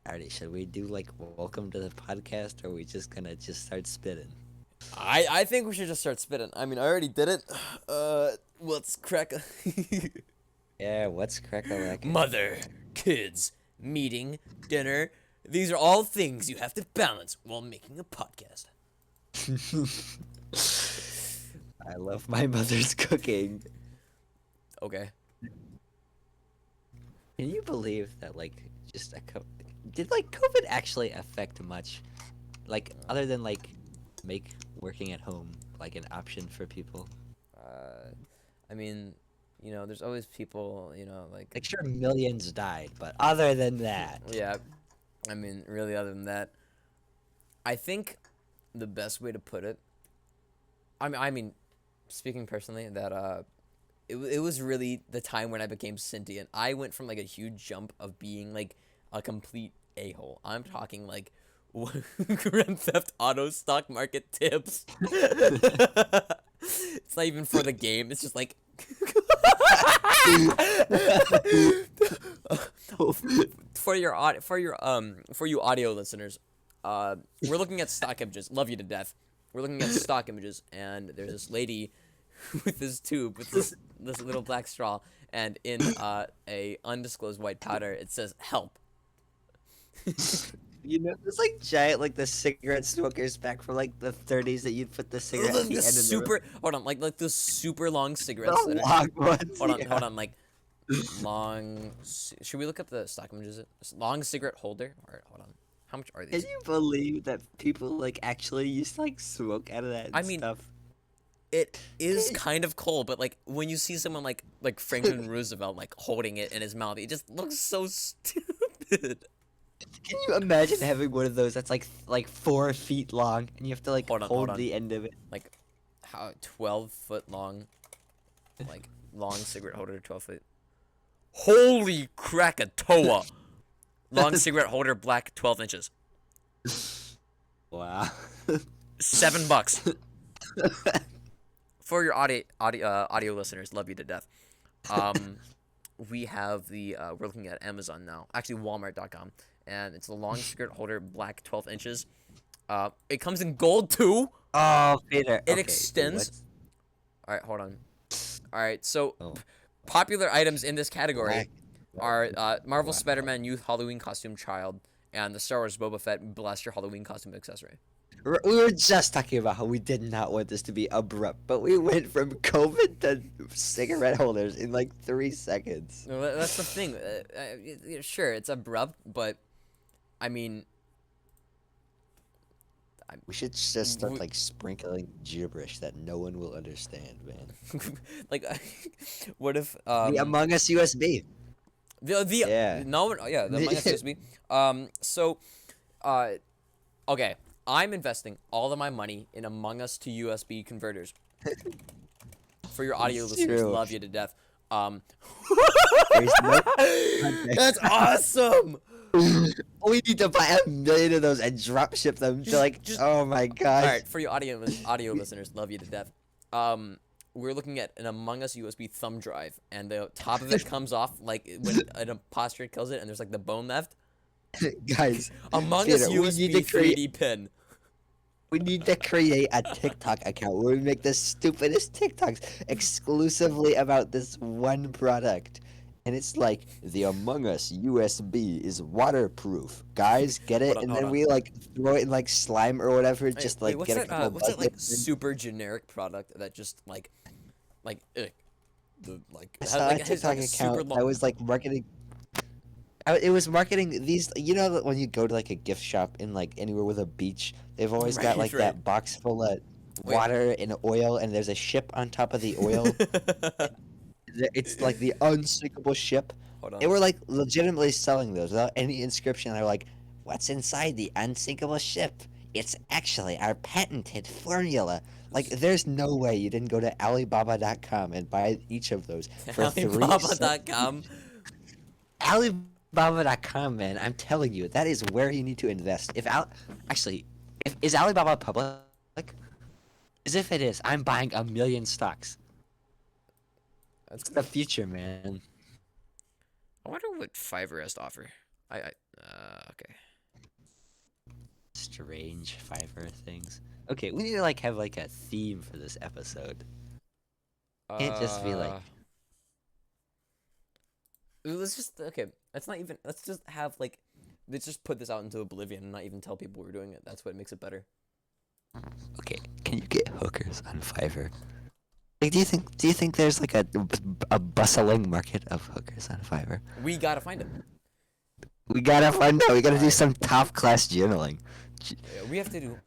Alrighty, should we do like welcome to the podcast, or are we just gonna just start spitting? I think we should just start spitting. I mean, I already did it. Let's crack a Yeah, what's crack-a-lackin'? mother, kids, meeting, dinner. These are all things you have to balance while making a podcast. I love my mother's cooking. Okay. Can you believe that just did COVID actually affect much? Like other than make working at home like an option for people? I mean, there's always people, Like sure millions died, but other than that. yeah. I mean, really, other than that, I think the best way to put it. I mean, speaking personally, that it was really the time when I became sentient. I went from like a huge jump of being like a complete a-hole. I'm talking like Grand Theft Auto stock market tips. It's not even for the game. It's just like for you audio listeners, we're looking at stock images. Love you to death. We're looking at stock images, and there's this lady with this tube with this little black straw, and in a undisclosed white powder, it says "help." You know, it's like giant, like the cigarette smokers back from like the 30s that you'd put the cigarette at the end of Super. Hold on, like those super long cigarettes. the That are, long ones. hold on, like long. Should we look up the stock images? Long cigarette holder. All right, hold on. How much are these? Can you believe that people like actually used to like smoke out of that and I mean, stuff? It is kind of cool, but like when you see someone like Franklin Roosevelt like holding it in his mouth, it just looks so stupid. Can you imagine having one of those that's like 4 feet long and you have to like hold on. the end of it? Like how 12-foot long, like long cigarette holder, 12 foot. Holy Krakatoa! Long cigarette holder, black, 12 inches. Wow. $7. For your audio listeners, love you to death. We have we're looking at Amazon now. Actually, Walmart.com, and it's a long cigarette holder, black, 12 inches. It comes in gold too. Oh, Peter. It Okay, extends. All right, hold on. All right, so Oh. popular items in this category Black. are Marvel Wow. Spider-Man Youth Halloween Costume Child and the Star Wars Boba Fett Blaster Halloween Costume Accessory. We were just talking about how we did not want this to be abrupt, but we went from COVID to cigarette holders in like 3 seconds. No, that's the thing. Sure, it's abrupt, but I mean, We should just start like sprinkling gibberish that no one will understand, man. like, what if The Among Us USB. Yeah. no one the Among Us USB. So, okay, I'm investing all of my money in Among Us to USB converters. For your audio It's listeners, true. love you to death. There's no That's awesome. We need to buy 1,000,000 of those and drop ship them to like. Oh my god. All right, for your audio listeners, love you to death. We're looking at an Among Us USB thumb drive, and the top of it comes off like when an imposter kills it, and there's like the bone left. Guys, Among Us Peter, we USB need to create. 3D pin. We need to create a TikTok account where we make the stupidest TikToks exclusively about this one product. And it's like, the Among Us USB is waterproof. Guys, get it? Hold on, And hold then on. we like throw it in like slime or whatever, just like Wait, get a couple of what's that like buckets and- super generic product that just like the like I has, saw like, a has, TikTok like, a super account long. that was like marketing. It was marketing these. You know that when you go to like a gift shop in like anywhere with a beach, they've always got like Right. that box full of Wait. water and oil, and there's a ship on top of the oil. It's like the unsinkable ship. Hold on. They were like legitimately selling those without any inscription. They were like, "What's inside the unsinkable ship? It's actually our patented formula." Like, there's no way you didn't go to Alibaba.com and buy each of those for Alibaba.com. Alibaba.com, man. I'm telling you, that is where you need to invest. Is Alibaba public? As if it is, I'm buying 1,000,000 stocks. That's It's the future, man. I wonder what Fiverr has to offer. Okay. arrange Fiverr things. Okay, we need to like have like a theme for this episode. Can't just be like, Uh, let's just okay. Let's not even. Let's just have like. Let's just put this out into oblivion and not even tell people we're doing it. That's what makes it better. okay, can you get hookers on Fiverr? Like, do you think there's like a bustling market of hookers on Fiverr? We gotta find it. We gotta find out. We gotta do Alright. some top class journaling. Yeah, we have to do.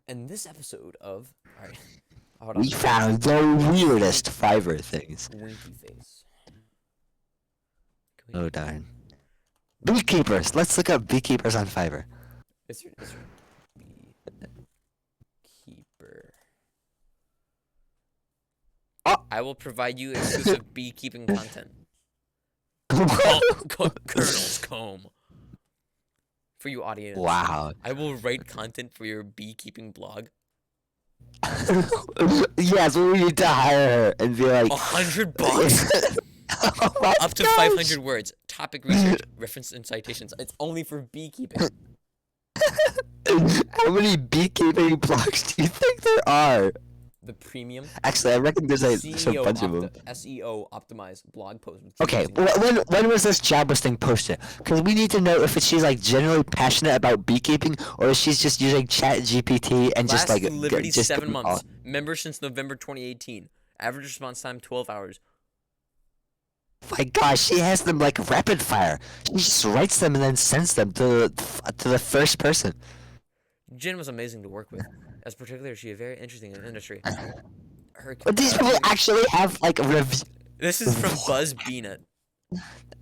In this episode of. All right. Hold on. We found the weirdest Fiverr things. Winky face. Can we- Oh darn. Beekeepers. Let's look up beekeepers on Fiverr. Is your beekeeper? Oh. I will provide you exclusive beekeeping content. Colonel's comb. For you audience. Wow. I will write content for your beekeeping blog. Yes, we need to hire her and be like $100 oh my up to gosh. 500 words. Topic research, reference and citations. It's only for beekeeping. How many beekeeping blogs do you think there are? The premium Actually, I reckon there's a SEO, bunch of them. SEO optimized blog post. With Okay, using- when was this job listing posted? Because we need to know if she's like generally passionate about beekeeping or if she's just using Chat GPT and just Last like literally just 7 months. Member since November 2018. Average response time 12 hours. My gosh, she has them like rapid fire. She just writes them and then sends them to the first person. Jen was amazing to work with. As particularly, she is very interesting in the industry. Her But these people actually have like review. This is from Buzz Beanut.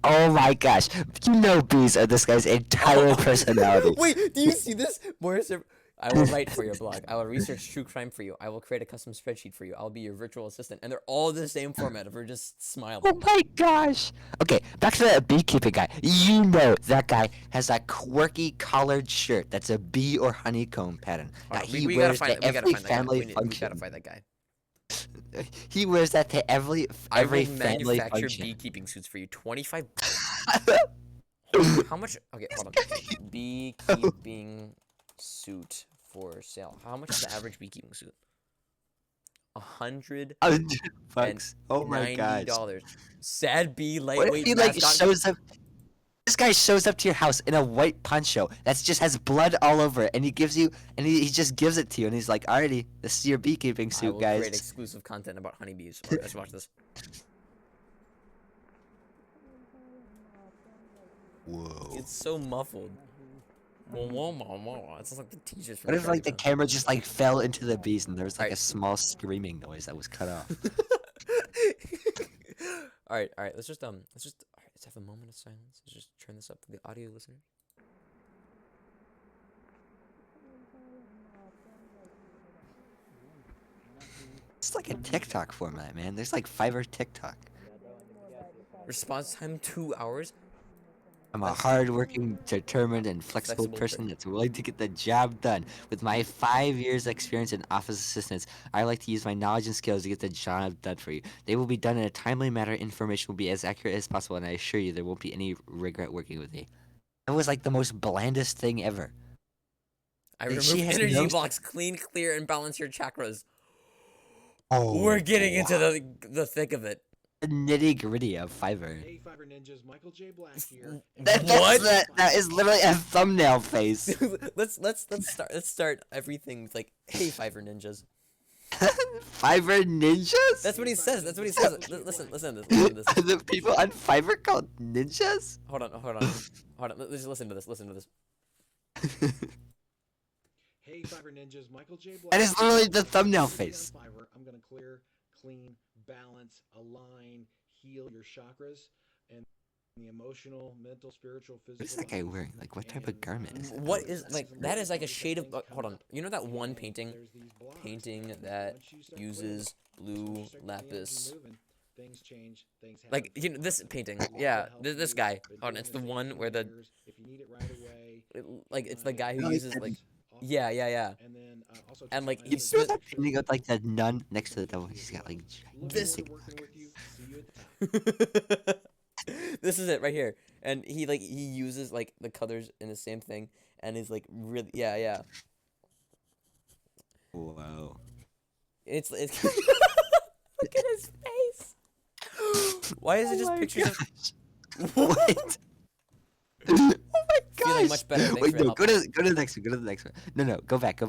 Oh my gosh, you know bees are this guy's entire personality. Wait, do you see this? Boris, I will write for your blog. I will research true crime for you. I will create a custom spreadsheet for you. I'll be your virtual assistant. And they're all the same format of her just smiling. Oh my gosh. Okay, back to that beekeeping guy. You know that guy has that quirky collared shirt that's a bee or honeycomb pattern that he we gotta wears find to that. We gotta every find that guy. family We gotta function. find that guy. He wears that to every I will family manufacture function. beekeeping suits for you. 25. How much? Okay, hold on. Beekeeping suit for sale. How much is the average beekeeping suit? $190. $100. Oh my gosh. Sad bee What lightweight if he like mascot. shows up? This guy shows up to your house in a white poncho that just has blood all over it, and he gives you, and he just gives it to you, and he's like, "Alrighty, this is your beekeeping I suit, will guys." create exclusive content about honeybees. Alright, let's watch this. Whoa. It's so muffled. It sounds like the teachers from What if like the Dragon camera just like fell into the bees and there was like Alright. a small screaming noise that was cut off? Alright, let's just alright, let's have a moment of silence. Let's just turn this up for the audio listeners. It's like a TikTok format, man. There's like Fiverr TikTok. Response time 2 hours. I'm a hardworking, determined, and flexible Flexible person that's willing to get the job done. With my 5 years experience in office assistance, I like to use my knowledge and skills to get the job done for you. They will be done in a timely manner. Information will be as accurate as possible, and I assure you there won't be any regret working with me. That was like the most blandest thing ever. I Like, remove she has energy no- blocks, clean, clear, and balance your chakras. Oh, We're getting into the thick of it. the nitty gritty of Fiverr. Hey, Fiverr Ninjas, Michael J. Black here. What? That is literally a thumbnail face. let's start everything with like, hey, Fiverr Ninjas. Fiverr ninjas? That's what he says. That's what he says. Listen to this. Listen to this. Are the people on Fiverr called ninjas? Hold on. Let's listen to this. Listen to this. Hey, Fiverr Ninjas, Michael J. Black. That is literally the thumbnail On face. Fiverr, I'm gonna clear, clean, balance, align, heal your chakras and the emotional, mental, spiritual, physical. What is that guy bodies. wearing? Like, what type of garment is that? What is like that is like a shade of hold on. You know that one painting There's these blocks. that Once you start uses clearing, blue once you start getting the energy lapis. moving, things change, things happen. Like you know this painting. All Yeah, that helps this you. guy. Been Hold on, doing it's the this one 18 where the years. If you need it right away, it's the guy who Oh, uses yeah. like awesome. yeah. And then also And, like, check he's out You my know that painting with like the nun next to the devil? He's got like Look This- forward to working with you. See you at the top. This is it right here, and he uses like the colors in the same thing, and he's like really yeah. Wow. It's look at his face. Why is it just Oh my pictures of gosh. What? Oh my gosh. feeling much better? Thanks Wait, for your no, help. go to the next one. Go to the next one. No, no, go back.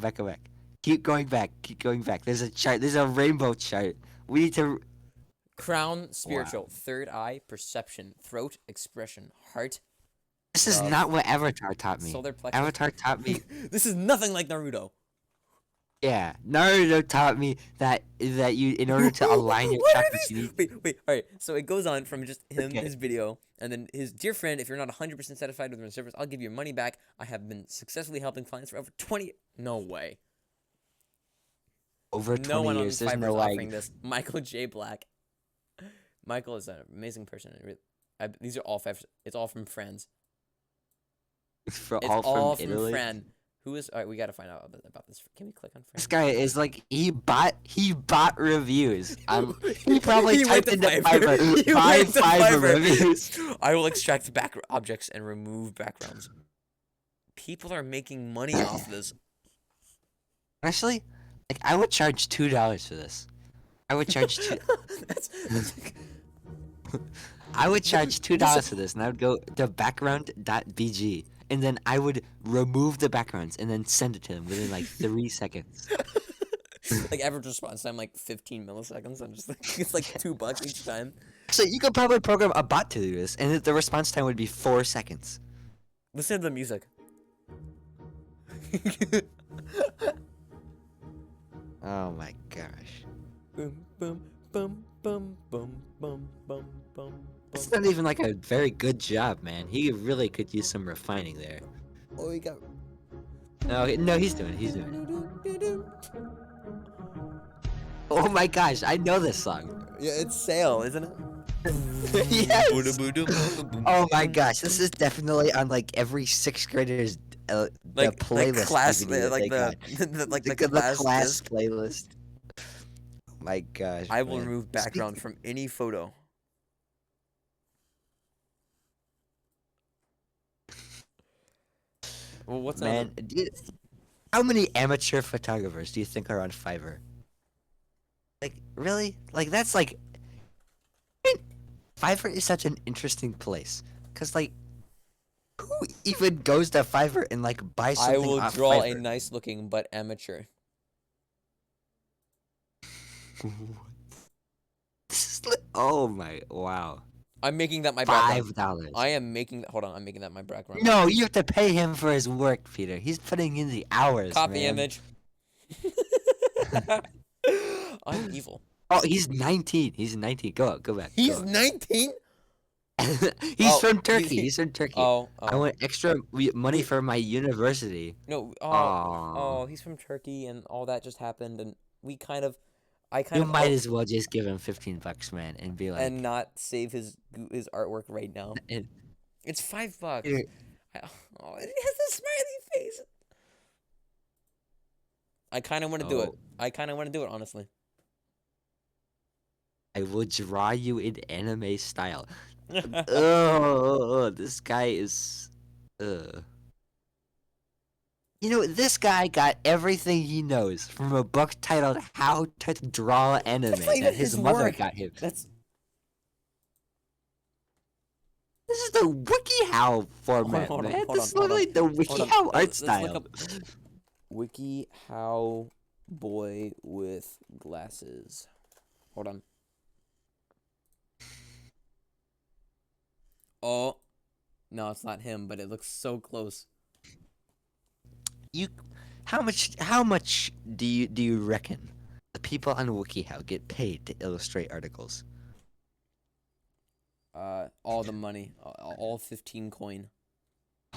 Keep going back. Keep going back. There's a chart. There's a rainbow chart. We need to. Crown, Wow. spiritual, third eye, perception, throat, expression, heart, This is love, not what Avatar taught me. solar plexus. Avatar taught me. This is nothing like Naruto. Yeah, Naruto taught me that you, in order to align your What are chakras, you these? need. Wait. All right. So it goes on from just him, Okay. his video, and then his dear friend. If you're not 100% satisfied with my service, I'll give you your money back. I have been successfully helping clients for over 20. No way. Over No 20 one on years. There's Fiverr no is way. offering this. Michael J. Black. Michael is an amazing person. These are all five. It's all from friends. For It's all all from from Italy. friend. Who is? All right, we gotta find out about this. Can we click on friend? This guy is like he bought reviews. He probably He went typed to into Fiverr. Fiverr He went to Fiverr Fiverr. reviews. I will extract back objects and remove backgrounds. People are making money off this. Honestly, like I would charge $2 for this. I would charge two. That's I would charge $2 for this, and I would go to background.bg, and then I would remove the backgrounds and then send it to them within like 3 seconds. like average response time like 15 milliseconds. I'm just like it's like $2 each time. So you could probably program a bot to do this, and the response time would be 4 seconds. Listen to the music. Oh my gosh. Boom boom boom boom boom boom boom boom. It's not even like a very good job, man. He really could use some refining there. Oh, he got. No, he's doing it. Oh my gosh, I know this song. Yeah, it's Sail, isn't it? Yes. Oh my gosh, this is definitely on like every 6th grader's the playlist. class, DVD that like they got. the The class disc. playlist. Oh my gosh. I will man. remove background from any photo. Well, what's Man, how many amateur photographers do you think are on Fiverr? Like, really? Like, that's like. I mean, Fiverr is such an interesting place. Because, like, who even goes to Fiverr and, like, buys I something will off draw a Fiverr? nice looking but amateur. This is oh my. Wow. I'm making that my background. $5. I am making that. Hold on, I'm making that my background. No, you have to pay him for his work, Peter. He's putting in the hours. Copy man. image. I'm evil. Oh, he's 19. He's 19. Go back. He's 19. He's Oh, from Turkey. He's from Turkey. Oh, I want extra money for my university. no. Aw. Oh, he's from Turkey, and all that just happened, and I kind You of might as well just give him $15, man, and be like, and not save his artwork right now. and- It's $5. Here. Oh, it has a smiley face. I kind of want to do it. Oh. I kind of want to do it, honestly. I will draw you in anime style. Oh, this guy is. You know, this guy got everything he knows from a book titled "How to Draw Anime" That's not even that his mother work. got him. That's This is the WikiHow format, hold on, man. hold This is on, hold literally the hold on. WikiHow art Let's look style. up Wiki How Boy with Glasses. Hold on. Oh, no, it's not him, but it looks so close. How much do you reckon the people on WikiHow get paid to illustrate articles? All the money, all 15 coin.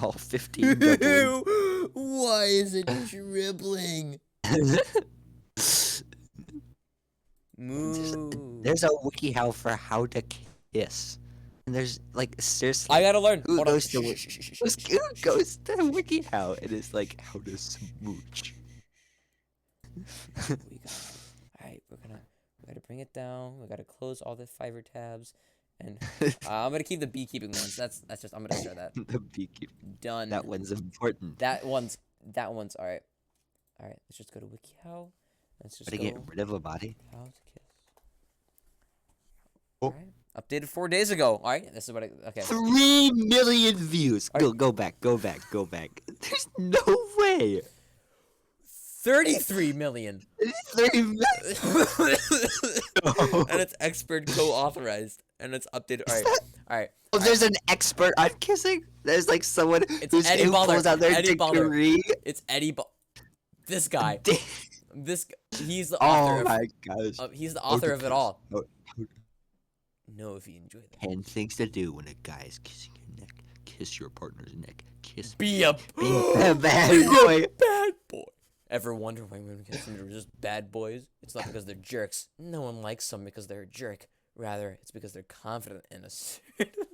All 15 doubling. Why is it dribbling? Move. There's a WikiHow for how to kiss. And there's like seriously. I gotta learn. Who Hold on. goes to who goes to WikiHow and is like how to smooch? Alright, we gotta bring it down. We gotta close all the Fiverr tabs, and I'm gonna keep the beekeeping ones. That's just I'm gonna start that. The beekeeper. Done. That one's important. That one's all right. All right, let's just go to WikiHow. Let's just To go get rid of a body. how to kiss. Oh. All right, updated 4 days ago. All right, this is what I okay. 3 million views. All right. Go back. There's no way. 33 million. 3 million. And it's expert co-authorized, and it's updated. All right, all right. Oh, there's an expert on kissing. There's like someone who Eddie Balder. pulls out their Eddie Balder. degree. It's This guy. He's the Oh author. my gosh. He's the author of it all. Oh, Know if you enjoy that. 10 things to do when a guy is kissing your neck. Kiss your partner's neck. Kiss. Be a bad boy. bad boy. Ever wonder why women consider just bad boys? It's not because they're jerks. No one likes them because they're a jerk. Rather, it's because they're confident and assertive.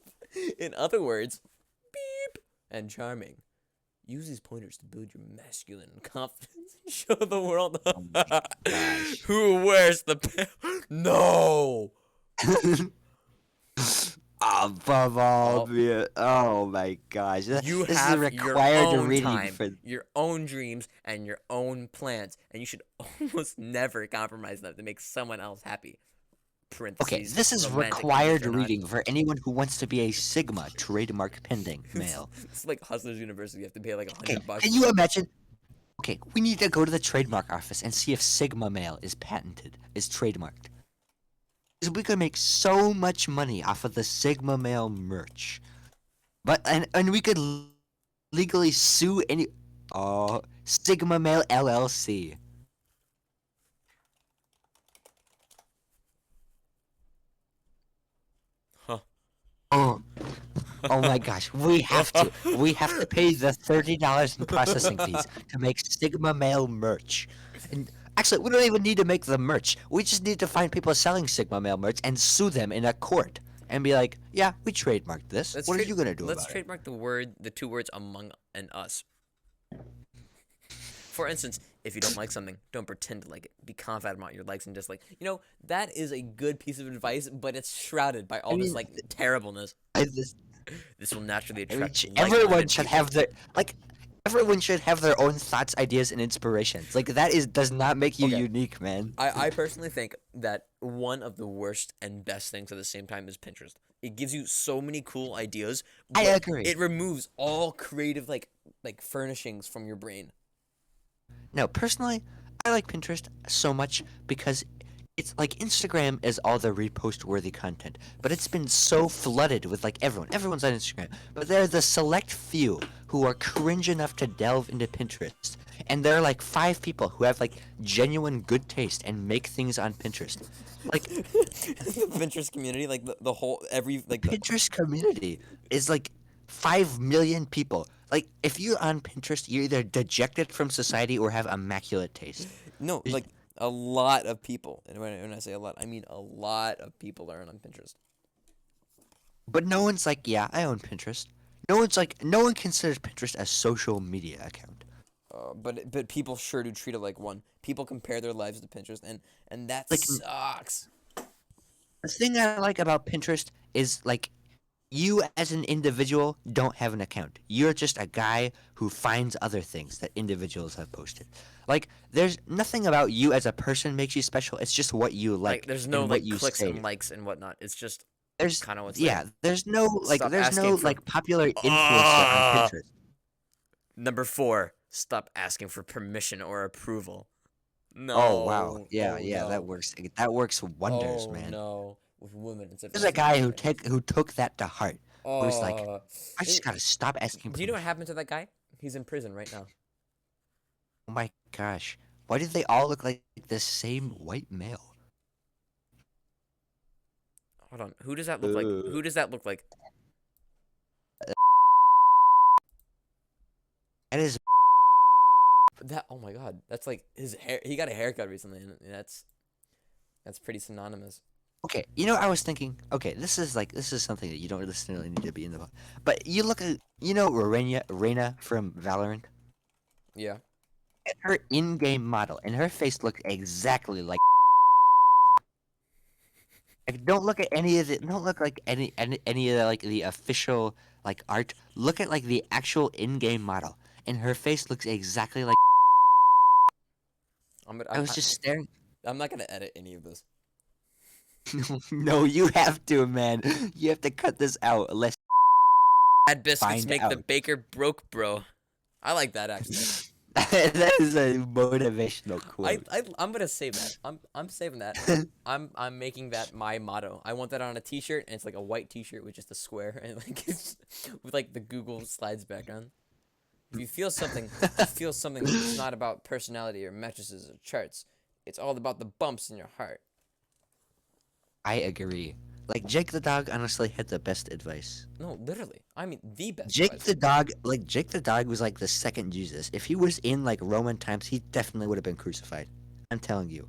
In other words, beep and charming. Use these pointers to build your masculine confidence and show the world who wears the No. Above all, oh my gosh! You this have is required your own reading time, for. your own dreams, and your own plans, and you should almost never compromise them to make someone else happy. Okay, this is required reading for anyone who wants to be a Sigma trademark pending male. It's like Hustlers University. You have to pay like $100. Can you imagine? Okay, we need to go to the trademark office and see if Sigma male is patented, is trademarked. Because we could make so much money off of the Sigma male merch, but and we could legally sue any. Oh, Sigma male LLC. Huh. Oh my gosh, we have to pay the $30 in processing fees to make Sigma male merch. And actually, we don't even need to make the merch. We just need to find people selling Sigma male merch and sue them in a court and be like, "Yeah, we trademarked this. What are you gonna do about it?" Let's trademark the two words among and us. For instance, if you don't like something, don't pretend to like it. Be confident about your likes and dislikes. You know, that is a good piece of advice, but it's shrouded by all this like terribleness. This will naturally attract. Everyone should have their Everyone should have their own thoughts, ideas, and inspirations. Like does not make you unique, man. I personally think that one of the worst and best things at the same time is Pinterest. It gives you so many cool ideas. I agree. It removes all creative like furnishings from your brain. No, personally, I like Pinterest so much because it's like Instagram is all the repost-worthy content, but it's been so flooded with like everyone. Everyone's on Instagram, but there are the select few who are cringe enough to delve into Pinterest, and there are like 5 people who have like genuine good taste and make things on Pinterest. Like the Pinterest community, like the whole Pinterest community is like 5 million people. Like, if you're on Pinterest, you're either dejected from society or have immaculate taste. No, like a lot of people. And when I say a lot, I mean a lot of people are on Pinterest. But no one's like, yeah, I own Pinterest. No one considers Pinterest a social media account. But people sure do treat it like one. People compare their lives to Pinterest, and that sucks. The thing I like about Pinterest is like, you as an individual don't have an account. You're just a guy who finds other things that individuals have posted. Like, there's nothing about you as a person makes you special. It's just what you like. There's no and like what you clicks say. and likes and whatnot. It's just There's kind of what's yeah. there. There's no like Stop there's no asking for- like popular influencer on Pinterest. Number 4, stop asking for permission or approval. No. Oh wow, yeah, no. that works. That works wonders, man. No, with women, it's There's a guy who took that to heart. Oh, Who's like, I just gotta stop asking. Do you know what happened to that guy? He's in prison right now. Oh my gosh, why did they all look like the same white male? Hold on, who does that look like? Who does that look like? That is. That oh my god, that's like his hair. He got a haircut recently, and that's pretty synonymous. Okay, you know, I was thinking. Okay, this is something that you don't necessarily need to be in the. But you look at Reina from Valorant. Yeah. At her in-game model, and her face looks exactly like. Like, don't look at any of the. Don't look like any of the like the official like art. Look at like the actual in-game model, and her face looks exactly like. I was just staring. I'm not gonna edit any of this. No, you have to, man. You have to cut this out. Let's Bad biscuits find make the out. baker broke, bro. I like that actually. That is a motivational quote. I'm gonna save that. I'm saving that. I'm making that my motto. I want that on a T-shirt, and it's like a white T-shirt with just a square and like it's with like the Google Slides background. If you feel something, it's not about personality or mattresses or charts. It's all about the bumps in your heart. I agree. Like Jake the dog honestly had the best advice. No, literally. I mean, the best Jake advice. the dog, like Jake the dog was like the second Jesus. If he was in like Roman times, he definitely would have been crucified. I'm telling you.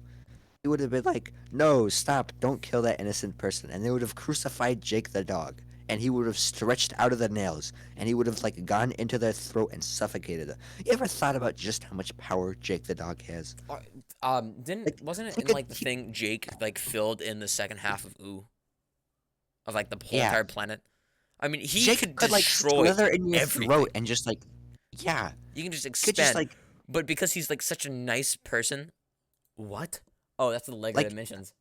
He would have been like, "No, stop. Don't kill that innocent person." And they would have crucified Jake the dog. And he would have stretched out of the nails. And he would have like gone into their throat and suffocated them. You ever thought about just how much power Jake the dog has? Wasn't it he in could- like the thing Jake like filled in the second half of Ooh, of like the whole Yeah. entire planet? I mean, he Jake could like destroy slither in your everything. throat and just like, yeah. You can just Could expand. just like But because he's like such a nice person, what? Oh, that's the Lego Like- Dimensions.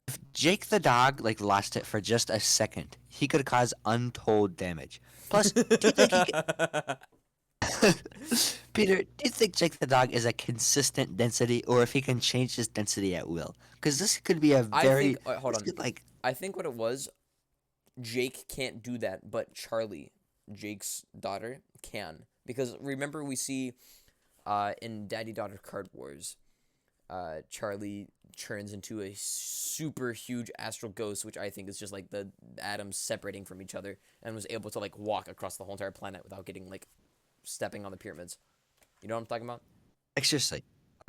if Jake the dog like lost it for just a second, he could cause untold damage. Plus, do you think he Peter, do you think Jake the dog is a consistent density, or if he can change his density at will? Because this could be a I very think. Hold this on. could, like I think what it was, Jake can't do that, but Charlie, Jake's daughter, can. Because remember, we see in Daddy Daughter Card Wars, Charlie turns into a super huge astral ghost, which I think is just like the atoms separating from each other, and was able to like walk across the whole entire planet without getting like stepping on the pyramids. You know what I'm talking about? like seriously.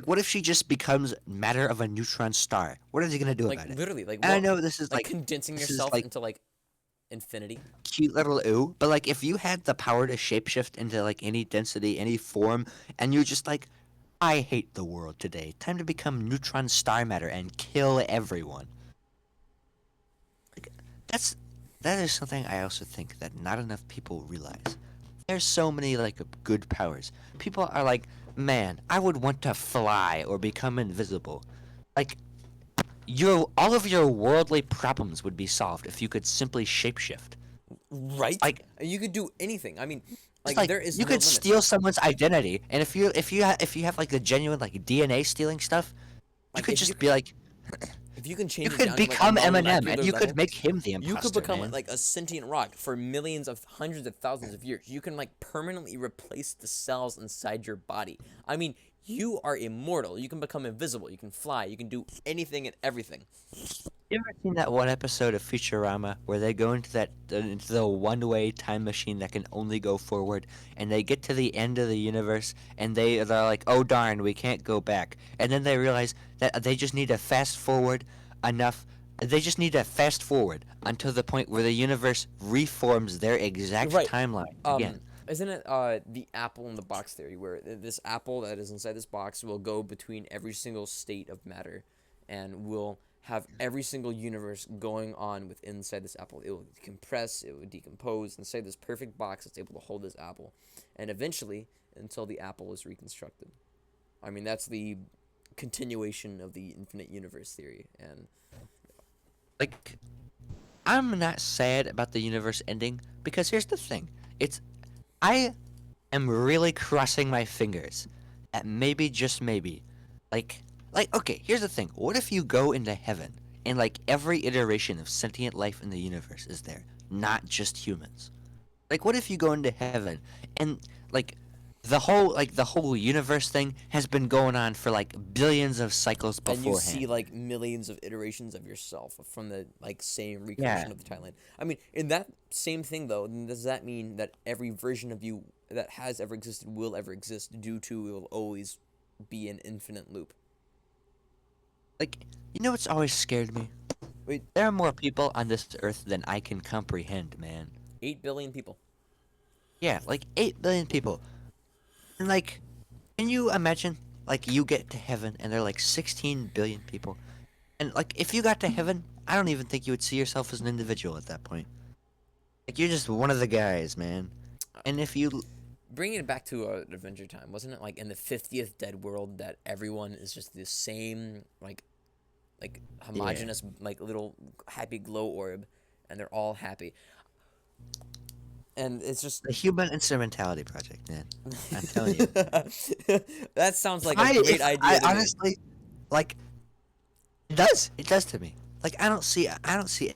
What if she just becomes matter of a neutron star? What are they gonna do Like about it? literally, like And I what, know this is like like condensing this is, yourself like- into like infinity. cute little ooh, but like if you had the power to shapeshift into like any density, any form, and you're just like, I hate the world today. Time to become neutron star matter and kill everyone. Like that is something I also think that not enough people realize. There's so many like good powers. People are like, man, I would want to fly or become invisible. Like all of your worldly problems would be solved if you could simply shapeshift. Right? Like- you could do anything. I mean, It's like there is you no could limit. steal someone's identity, and if you have like the genuine like DNA stealing stuff, you Like, could if just you be like, If you can change you it could down to, like, a become Eminem, molecular and you level, could make him the imposter. you could become man. like a sentient rock for millions of hundreds of thousands of years. You can like permanently replace the cells inside your body. I mean, you are immortal. You can become invisible. You can fly. You can do anything and everything. You ever seen that one episode of Futurama where they go into the one-way time machine that can only go forward, and they get to the end of the universe, and they're like, oh darn, we can't go back, and then they realize that they just need to fast forward enough. They just need to fast forward until the point where the universe reforms their exact Right. timeline again. Isn't it the apple in the box theory, where this apple that is inside this box will go between every single state of matter, and will have every single universe going on with inside this apple. It will compress, it will decompose inside this perfect box that's able to hold this apple, and eventually until the apple is reconstructed. I mean, that's the continuation of the infinite universe theory, and Like, I'm not sad about the universe ending because here's the thing. I am really crossing my fingers that maybe, just maybe, like, okay, here's the thing. What if you go into heaven and, like, every iteration of sentient life in the universe is there, not just humans? Like, what if you go into heaven and, like, the whole universe thing has been going on for, like, billions of cycles and you beforehand. see like millions of iterations of yourself from the like same recreation of the timeline. I mean, in that same thing though, does that mean that every version of you that has ever existed will ever exist due to it will always be an infinite loop? Like, you know what's always scared me? Wait. There are more people on this earth than I can comprehend, man. 8 billion people. Yeah, like 8 billion people. And like, can you imagine, like, you get to heaven and there are like 16 billion people? And like, if you got to heaven, I don't even think you would see yourself as an individual at that point. Like, you're just one of the guys, man. And if you, bringing it back to Adventure Time, wasn't it like in the 50th Dead World that everyone is just the same like homogenous like little happy glow orb, and they're all happy, and it's just The Human Instrumentality Project, man. I'm telling you. that sounds like a great idea to me. Honestly, like, it does to me. Like, I don't see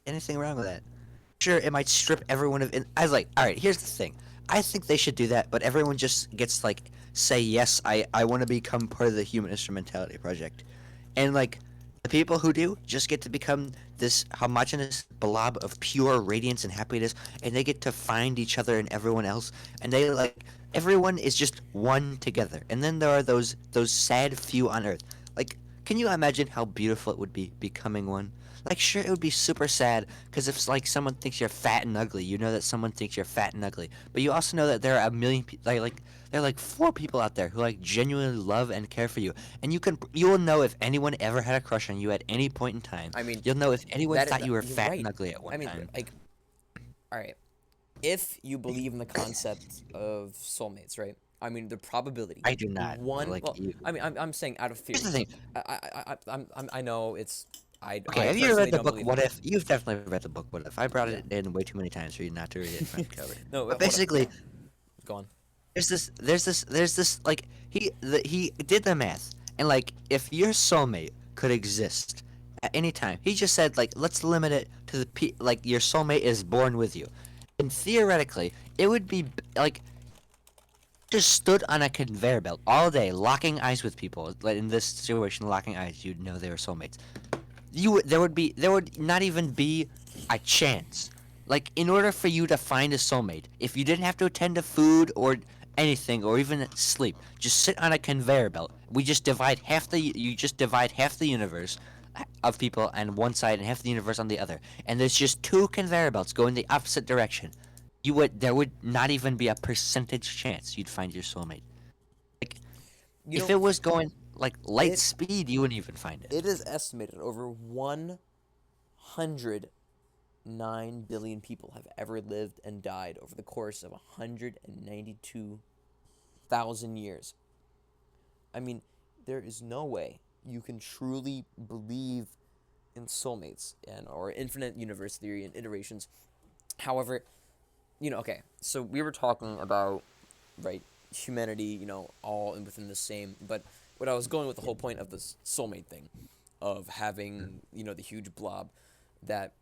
anything wrong with that. Sure, it might strip everyone of. I was like, all right, here's the thing. I think they should do that, but everyone just gets like say yes. I want to become part of the Human Instrumentality Project, and like the people who do just get to become this homogenous blob of pure radiance and happiness, and they get to find each other and everyone else, and they like everyone is just one together. And then there are those sad few on Earth. Like, can you imagine how beautiful it would be becoming one? Like, sure, it would be super sad, because if, like, someone thinks you're fat and ugly, you know that someone thinks you're fat and ugly. But you also know that there are a million people, there are, like, 4 people out there who, like, genuinely love and care for you. And you will know if anyone ever had a crush on you at any point in time. I mean, You'll know if anyone that thought you were you're fat right. and ugly at one I mean, time. like, all right, if you believe in the concept of soulmates, right? I mean, the probability. I do not, One. like Well, you. I mean, I'm saying out of theory. Here's the thing. I know it's. Okay, I have you personally read the don't book believe What it. If? You've definitely read the book What If. I brought Yeah. it in way too many times for you not to read it front cover. No, But hold on. basically, Go on. there's this like he did the math, and like if your soulmate could exist at any time, he just said like let's limit it to like your soulmate is born with you, and theoretically it would be like just stood on a conveyor belt all day locking eyes with people. Like in this situation, locking eyes, you'd know they were soulmates. There would not even be a chance. Like, in order for you to find a soulmate, if you didn't have to attend to food or anything or even sleep, just sit on a conveyor belt. You just divide half the universe of people on one side and half the universe on the other, and there's just 2 conveyor belts going the opposite direction. There would not even be a percentage chance you'd find your soulmate. Like, You if know, it was going like light it- speed, you wouldn't even find it. it is estimated over 109 billion people have ever lived and died over the course of 192,000 years. I mean, there is no way you can truly believe in soulmates and or infinite universe theory and iterations. However, okay, so we were talking about, right, humanity, all within the same, but what I was going with the whole point of this soulmate thing, of having, the huge blob, that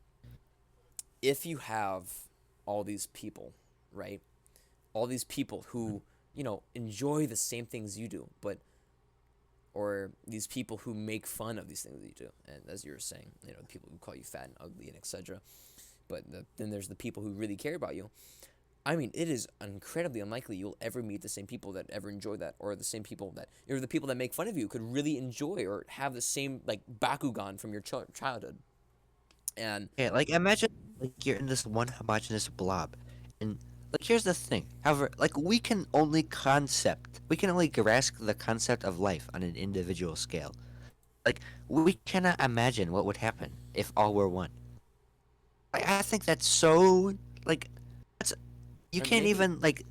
if you have all these people, right, all these people who, enjoy the same things you do, or these people who make fun of these things that you do, and as you were saying, people who call you fat and ugly and etc., but then there's the people who really care about you. I mean, it is incredibly unlikely you'll ever meet the same people that ever enjoy that, or the same people that, or the people that make fun of you could really enjoy or have the same, like, Bakugan from your childhood. And Yeah, like imagine like you're in this one homogeneous blob, and like here's the thing. However, like we can only grasp the concept of life on an individual scale. Like we cannot imagine what would happen if all were one. I think that's so like that's you And can't maybe- even like you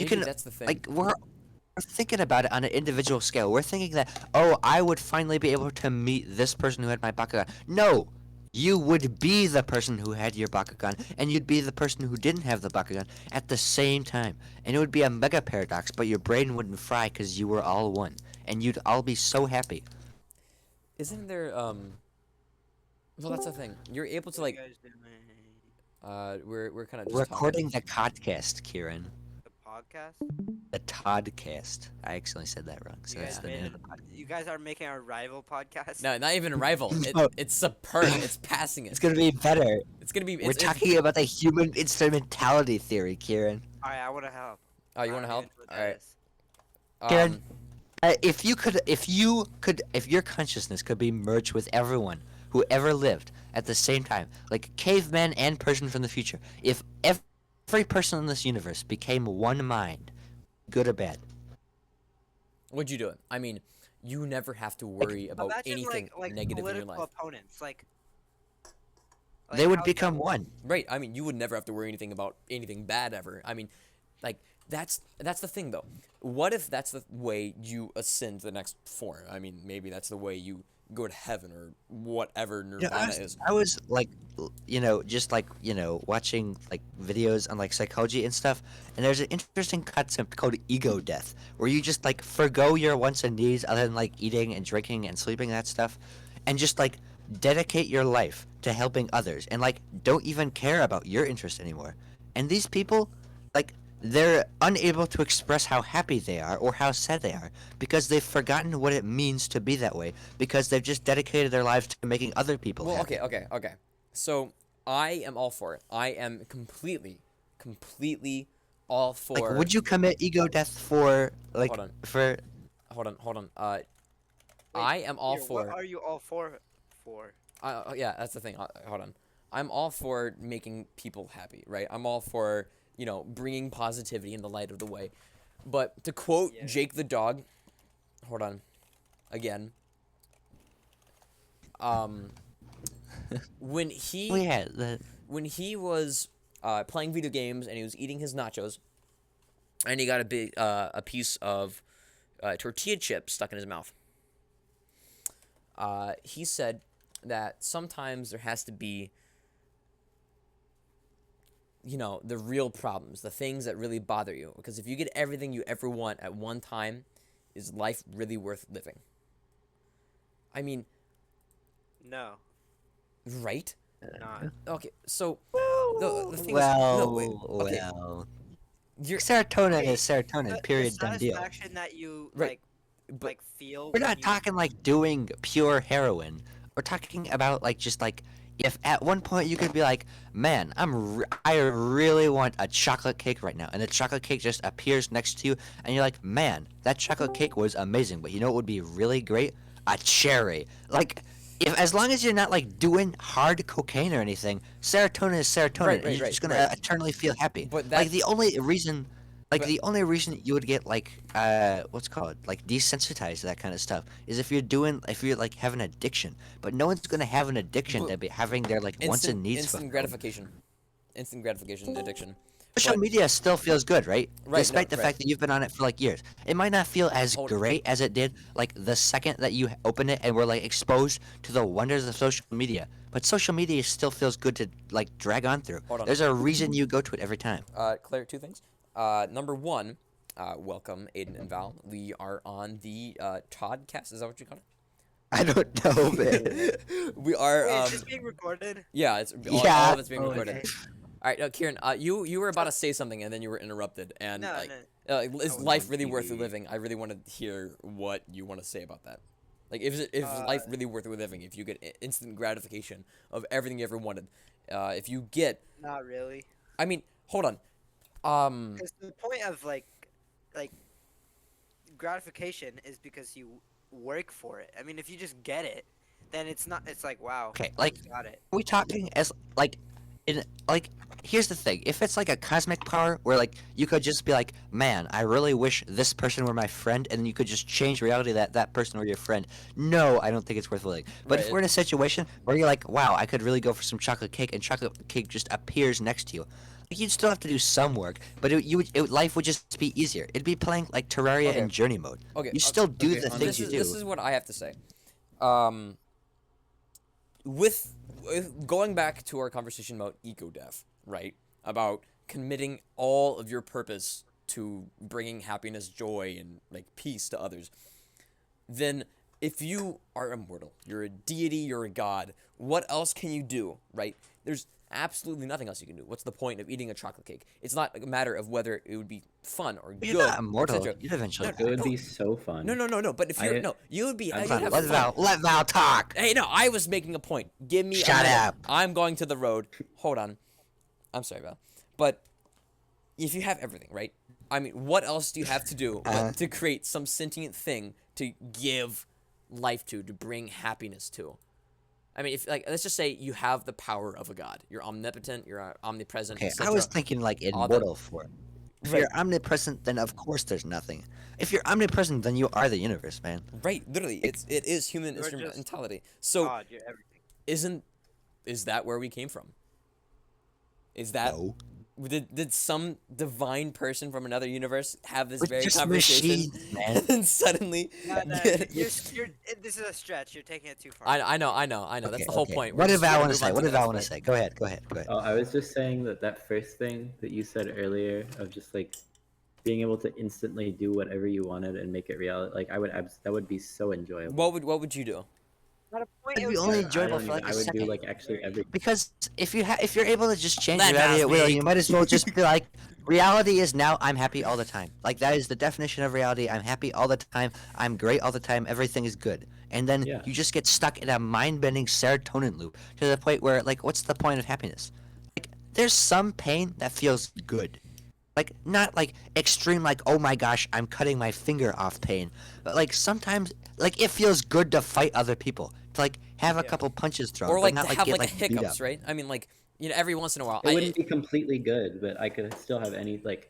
maybe can that's the thing. like we're thinking about it on an individual scale. We're thinking that, oh, I would finally be able to meet this person who had my Bakugan. No, you would be the person who had your Bakugan, and you'd be the person who didn't have the Bakugan at the same time. And it would be a mega paradox, but your brain wouldn't fry because you were all one, and you'd all be so happy. Isn't there, well, that's the thing. You're able to, like, What are you guys doing? we're kind of just Recording the Toddcast, Kieran. The podcast? The Toddcast. I accidentally said that wrong, so You that's guys, the made name it, of the podcast. you guys are making a rival podcast? No, not even a rival. No. It's superb. It's passing it. It's gonna be better. It's gonna be. We're It's, talking about the human instrumentality theory, Kieran. Alright, I want to help. Oh, you want to help? All right. Karen, if your consciousness could be merged with everyone who ever lived at the same time, like caveman and person from the future, if every person in this universe became one mind, good or bad, Would you do it? I mean, you never have to worry about Imagine anything like negative in your political life. opponents, they would how's that become work? one. Right. I mean, you would never have to worry anything about anything bad ever. I mean, like that's the thing though. What if that's the way you ascend to the next form? I mean, maybe that's the way you go to heaven or whatever You know, nirvana is. I was like, just like, watching like videos on like psychology and stuff, and there's an interesting concept called ego death, where you just like forgo your wants and needs other than like eating and drinking and sleeping and that stuff, and just like dedicate your life to helping others, and like don't even care about your interest anymore. And these people, like, they're unable to express how happy they are or how sad they are because they've forgotten what it means to be that way because they've just dedicated their lives to making other people Well, happy. okay. So I am all for it. I am completely all Like, for. would you commit ego death for like Hold on, for hold on. Wait, I am all Peter, what for. are you all for? For Yeah, that's the thing. Hold on. I'm all for making people happy, right? I'm all for, bringing positivity in the light of the way. But to quote Yeah. Jake the dog, hold on, again. Um, when he well, yeah, the when he was playing video games and he was eating his nachos, and he got a piece of tortilla chip stuck in his mouth. He said that sometimes there has to be, the real problems, the things that really bother you. Because if you get everything you ever want at one time, is life really worth living? I mean, no, right? not. Okay, so the thing is, well, no, wait, okay, well, you're serotonin Okay, is serotonin. The Period. Done deal. satisfaction that you right, but like feel We're when not you talking like doing pure heroin. We're talking about like just like if at one point you could be like, man, I really want a chocolate cake right now, and the chocolate cake just appears next to you, and you're like, man, that chocolate cake was amazing, but you know what would be really great? A cherry. Like, if as long as you're not like doing hard cocaine or anything, serotonin is serotonin, and you're just gonna right. eternally feel happy. But Like that, the only reason like but the only reason you would get like what's it called like desensitized to that kind of stuff is if you're like have an addiction, but no one's gonna have an addiction but to be having their like wants and needs instant fulfilled. gratification addiction. Social But media still feels good, right? right, no, Despite the right. fact that you've been on it for like years, it might not feel as Hold, great as it did like the second that you opened it and were like exposed to the wonders of social media. But social media still feels good to like drag on through. hold on. There's a reason you go to it every time. Claire, two things. Number one, welcome Aiden and Val. We are on the Toddcast. Is that what you call it? I don't know, man. We are. Wait, is this being recorded? Yeah, it's all Yeah. of it's being Oh, recorded. okay. All right, Kieran, you were about to say something and then you were interrupted. And No, like, no. is was life on really worth TV. living? I really want to hear what you want to say about that. Like, is life really worth living if you get instant gratification of everything you ever wanted? If you get, Not really. I mean, hold on. Because the point of like gratification is because you work for it. I mean, if you just get it, then it's not. It's like wow. Okay, I like just got it. are we talking as like in like here's the thing, if it's like a cosmic power where like you could just be like, man, I really wish this person were my friend, and then you could just change reality that that person were your friend, no, I don't think it's worth living. But Right, if we're in a situation where you're like, wow, I could really go for some chocolate cake, and chocolate cake just appears next to you, like, you'd still have to do some work, but life would just be easier. It'd be playing like Terraria Okay. in journey mode. Okay, You still do okay, the on things this you is do. this is what I have to say. With going back to our conversation about eco death, right? About committing all of your purpose to bringing happiness, joy, and like peace to others. Then, if you are immortal, you're a deity, you're a god. What else can you do, right? There's absolutely nothing else you can do. What's the point of eating a chocolate cake? It's not a matter of whether it would be fun or You're good, not immortal. etc. You'd eventually No, die. It would be so fun. No. But if you're I- you would be I'd you'd love have to. Let fun. Val talk. Hey, no, I was making a point. Give me a Shut minute. up. I'm going to the road. Hold on. I'm sorry, Val. But if you have everything, right? I mean, what else do you have to do but to create some sentient thing to give life to bring happiness to? I mean, if like let's just say you have the power of a god. You're omnipotent, you're omnipresent, Okay, I etc. was thinking like All the- immortal for it. If Right. you're omnipresent, then of course there's nothing. If you're omnipresent, then you are the universe, man. Right, literally, it is human You're just instrumentality. So God, you're everything. is that where we came from? Is that No. Did some divine person from another universe have this With very just conversation, machines, man. and then suddenly No, no, get? this is a stretch. You're taking it too far. I know. That's Okay, the whole okay. point. What did We're I gonna want to move say? on What to the did I next want to point. say? Go ahead. Go ahead. Go ahead. Oh, I was just saying that first thing that you said earlier of just like being able to instantly do whatever you wanted and make it reality. Like that would be so enjoyable. What would you do? At a point, It'd it be would only be enjoyable don't for like even. a I would do second. like actually every. Because if you're able to just change Let reality us at will, speak. you might as well just be like, reality is now I'm happy all the time. Like that is the definition of reality. I'm happy all the time. I'm great all the time. Everything is good. And then Yeah. you just get stuck in a mind-bending serotonin loop to the point where like, what's the point of happiness? Like, there's some pain that feels good. Like not like extreme like oh my gosh I'm cutting my finger off pain, but like sometimes like it feels good to fight other people to like have a Yeah. couple punches thrown, Or but like not to like have get like like beat up. hiccups, right? I mean, like every once in a while. It wouldn't be completely good, but I could still have any like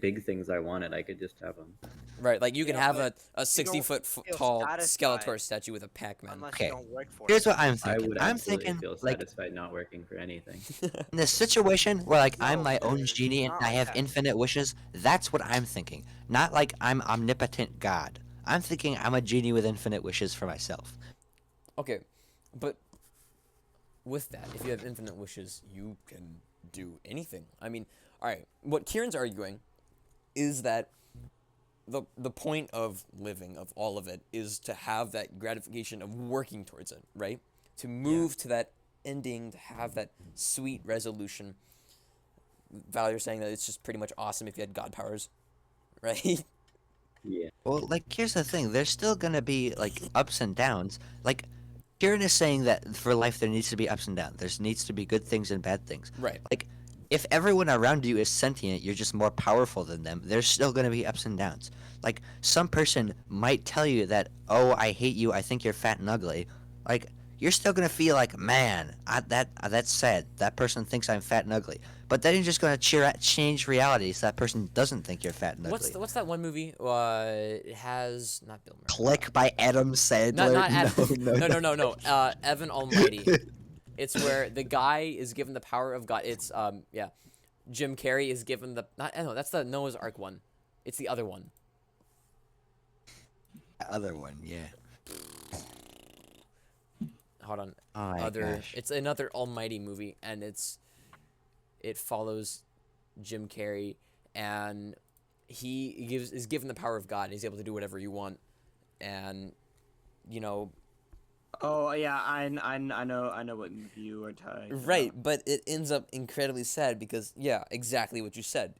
big things I wanted. I could just have them. Right, like you can Yeah, have but a 60-foot feel tall satisfied Skeletor statue with a Pac-Man. unless Okay. you don't work for Here's it. what I'm I thinking. would I'm absolutely thinking feel like satisfied not working for anything. in this situation where like I'm No, my own there's genie and not I like have that. infinite wishes. That's what I'm thinking. Not like I'm omnipotent God. I'm thinking I'm a genie with infinite wishes for myself. Okay, but with that, if you have infinite wishes, you can do anything. I mean, all right, what Kieran's arguing is that the point of living, of all of it, is to have that gratification of working towards it, right? To move to that ending, to have that sweet resolution. Val, you're saying that it's just pretty much awesome if you had god powers, right? Yeah. Well, like here's the thing. There's still gonna be like ups and downs. Like Kieran is saying that for life there needs to be ups and downs. There needs to be good things and bad things. Right. Like if everyone around you is sentient, you're just more powerful than them. There's still gonna be ups and downs. Like some person might tell you that, oh, I hate you. I think you're fat and ugly. Like you're still gonna feel like, man, that's sad. That person thinks I'm fat and ugly. But then you're just gonna change reality so that person doesn't think you're fat and ugly. What's that one movie? It has not Bill Murray. Click by Adam Sandler. Not Adam. No. No. Evan Almighty. It's where the guy is given the power of God. It's yeah, Jim Carrey is given the not. No, that's the Noah's Ark one. It's the other one. The other one, yeah. Hold on. Oh my gosh. It's another Almighty movie, and it follows Jim Carrey, and he is given the power of God, and he's able to do whatever you want, and you know. Oh yeah, I know what movie you are talking Right, about. but it ends up incredibly sad because yeah, exactly what you said.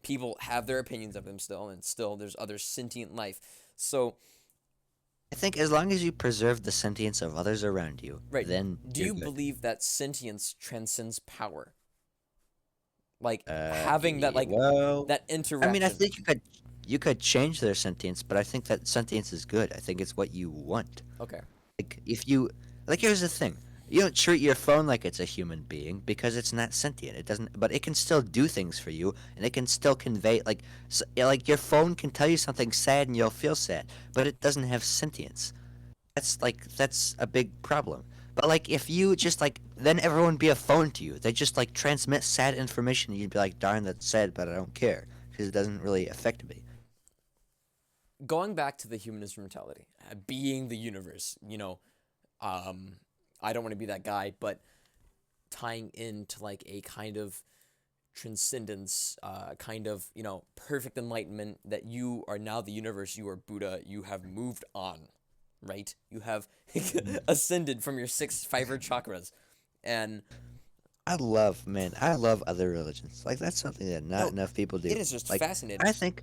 People have their opinions of him still, and still there's other sentient life. So I think as long as you preserve the sentience of others around you, right, then do you're you good. believe that sentience transcends power? Like having that well, that interaction. I mean, I think you could change their sentience, but I think that sentience is good. I think it's what you want. Okay. Like if you like, here's the thing: you don't treat your phone like it's a human being because it's not sentient. It doesn't, but it can still do things for you, and it can still convey like your phone can tell you something sad and you'll feel sad, but it doesn't have sentience. That's a big problem. But like if you just like then everyone would be a phone to you. They just like transmit sad information and you'd be like, darn, that's sad, but I don't care because it doesn't really affect me. Going back to the humanist mentality, being the universe, I don't want to be that guy, but tying into like a kind of transcendence, kind of, perfect enlightenment that you are now the universe, you are Buddha, you have moved on, right? You have ascended from your 6 fiber chakras. And I love other religions. Like that's something that not enough people do. it is just like, fascinating. I think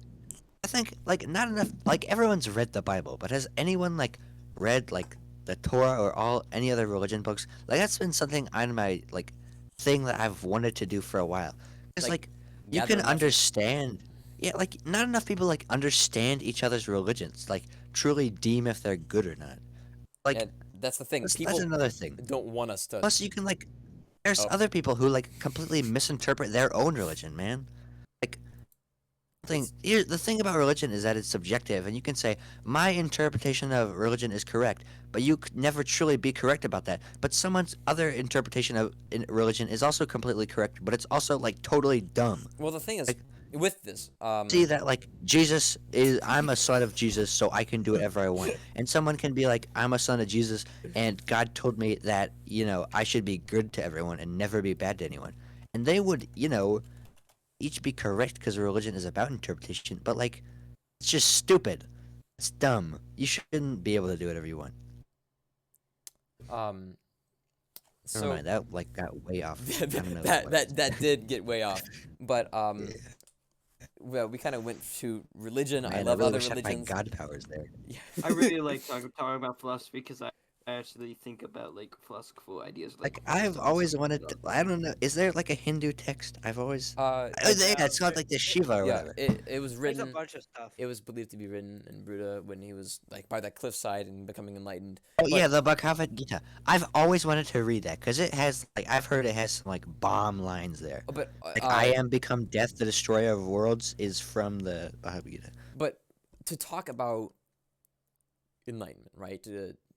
like not enough like everyone's read the Bible, but has anyone like read like the Torah or any other religion books? Like that's been something on my like thing that I've wanted to do for a while. Because like you gather can enough- understand like not enough people like understand each other's religions, like truly deem if they're good or not. Like and that's the thing. that's People another thing. don't want us to. Plus you can like there's Oh. other people who like completely misinterpret their own religion, man. Like Here, the thing about religion is that it's subjective, and you can say my interpretation of religion is correct, but you could never truly be correct about that. But someone's other interpretation of religion is also completely correct, but it's also like totally dumb. Well, the thing is, Like, with this, see that like Jesus is I'm a son of Jesus, so I can do whatever I want, and someone can be like I'm a son of Jesus, and God told me that I should be good to everyone and never be bad to anyone, and they would each be correct because religion is about interpretation, but like it's just stupid. It's dumb. You shouldn't be able to do whatever you want. um, Never so mind. That like got way off. I don't know that what. that did get way off, but well, we kind of went to religion. I Man, I love really other wish I had my religions. god powers there. I really like talking about philosophy because I actually think about like philosophical ideas Like like I've Aristotle always and wanted stuff. to. I don't know. Is there like a Hindu text? I've always. Like, Yeah, it's called like the Shiva or yeah, whatever. it was There's a written. bunch of stuff. It was believed to be written in Buddha when he was like by that cliffside and becoming enlightened. Oh yeah, the Bhagavad Gita. I've always wanted to read that because it has like I've heard it has some like bomb lines there. But Like I am become death, the destroyer of worlds is from the Bhagavad Gita. but to talk about enlightenment, right?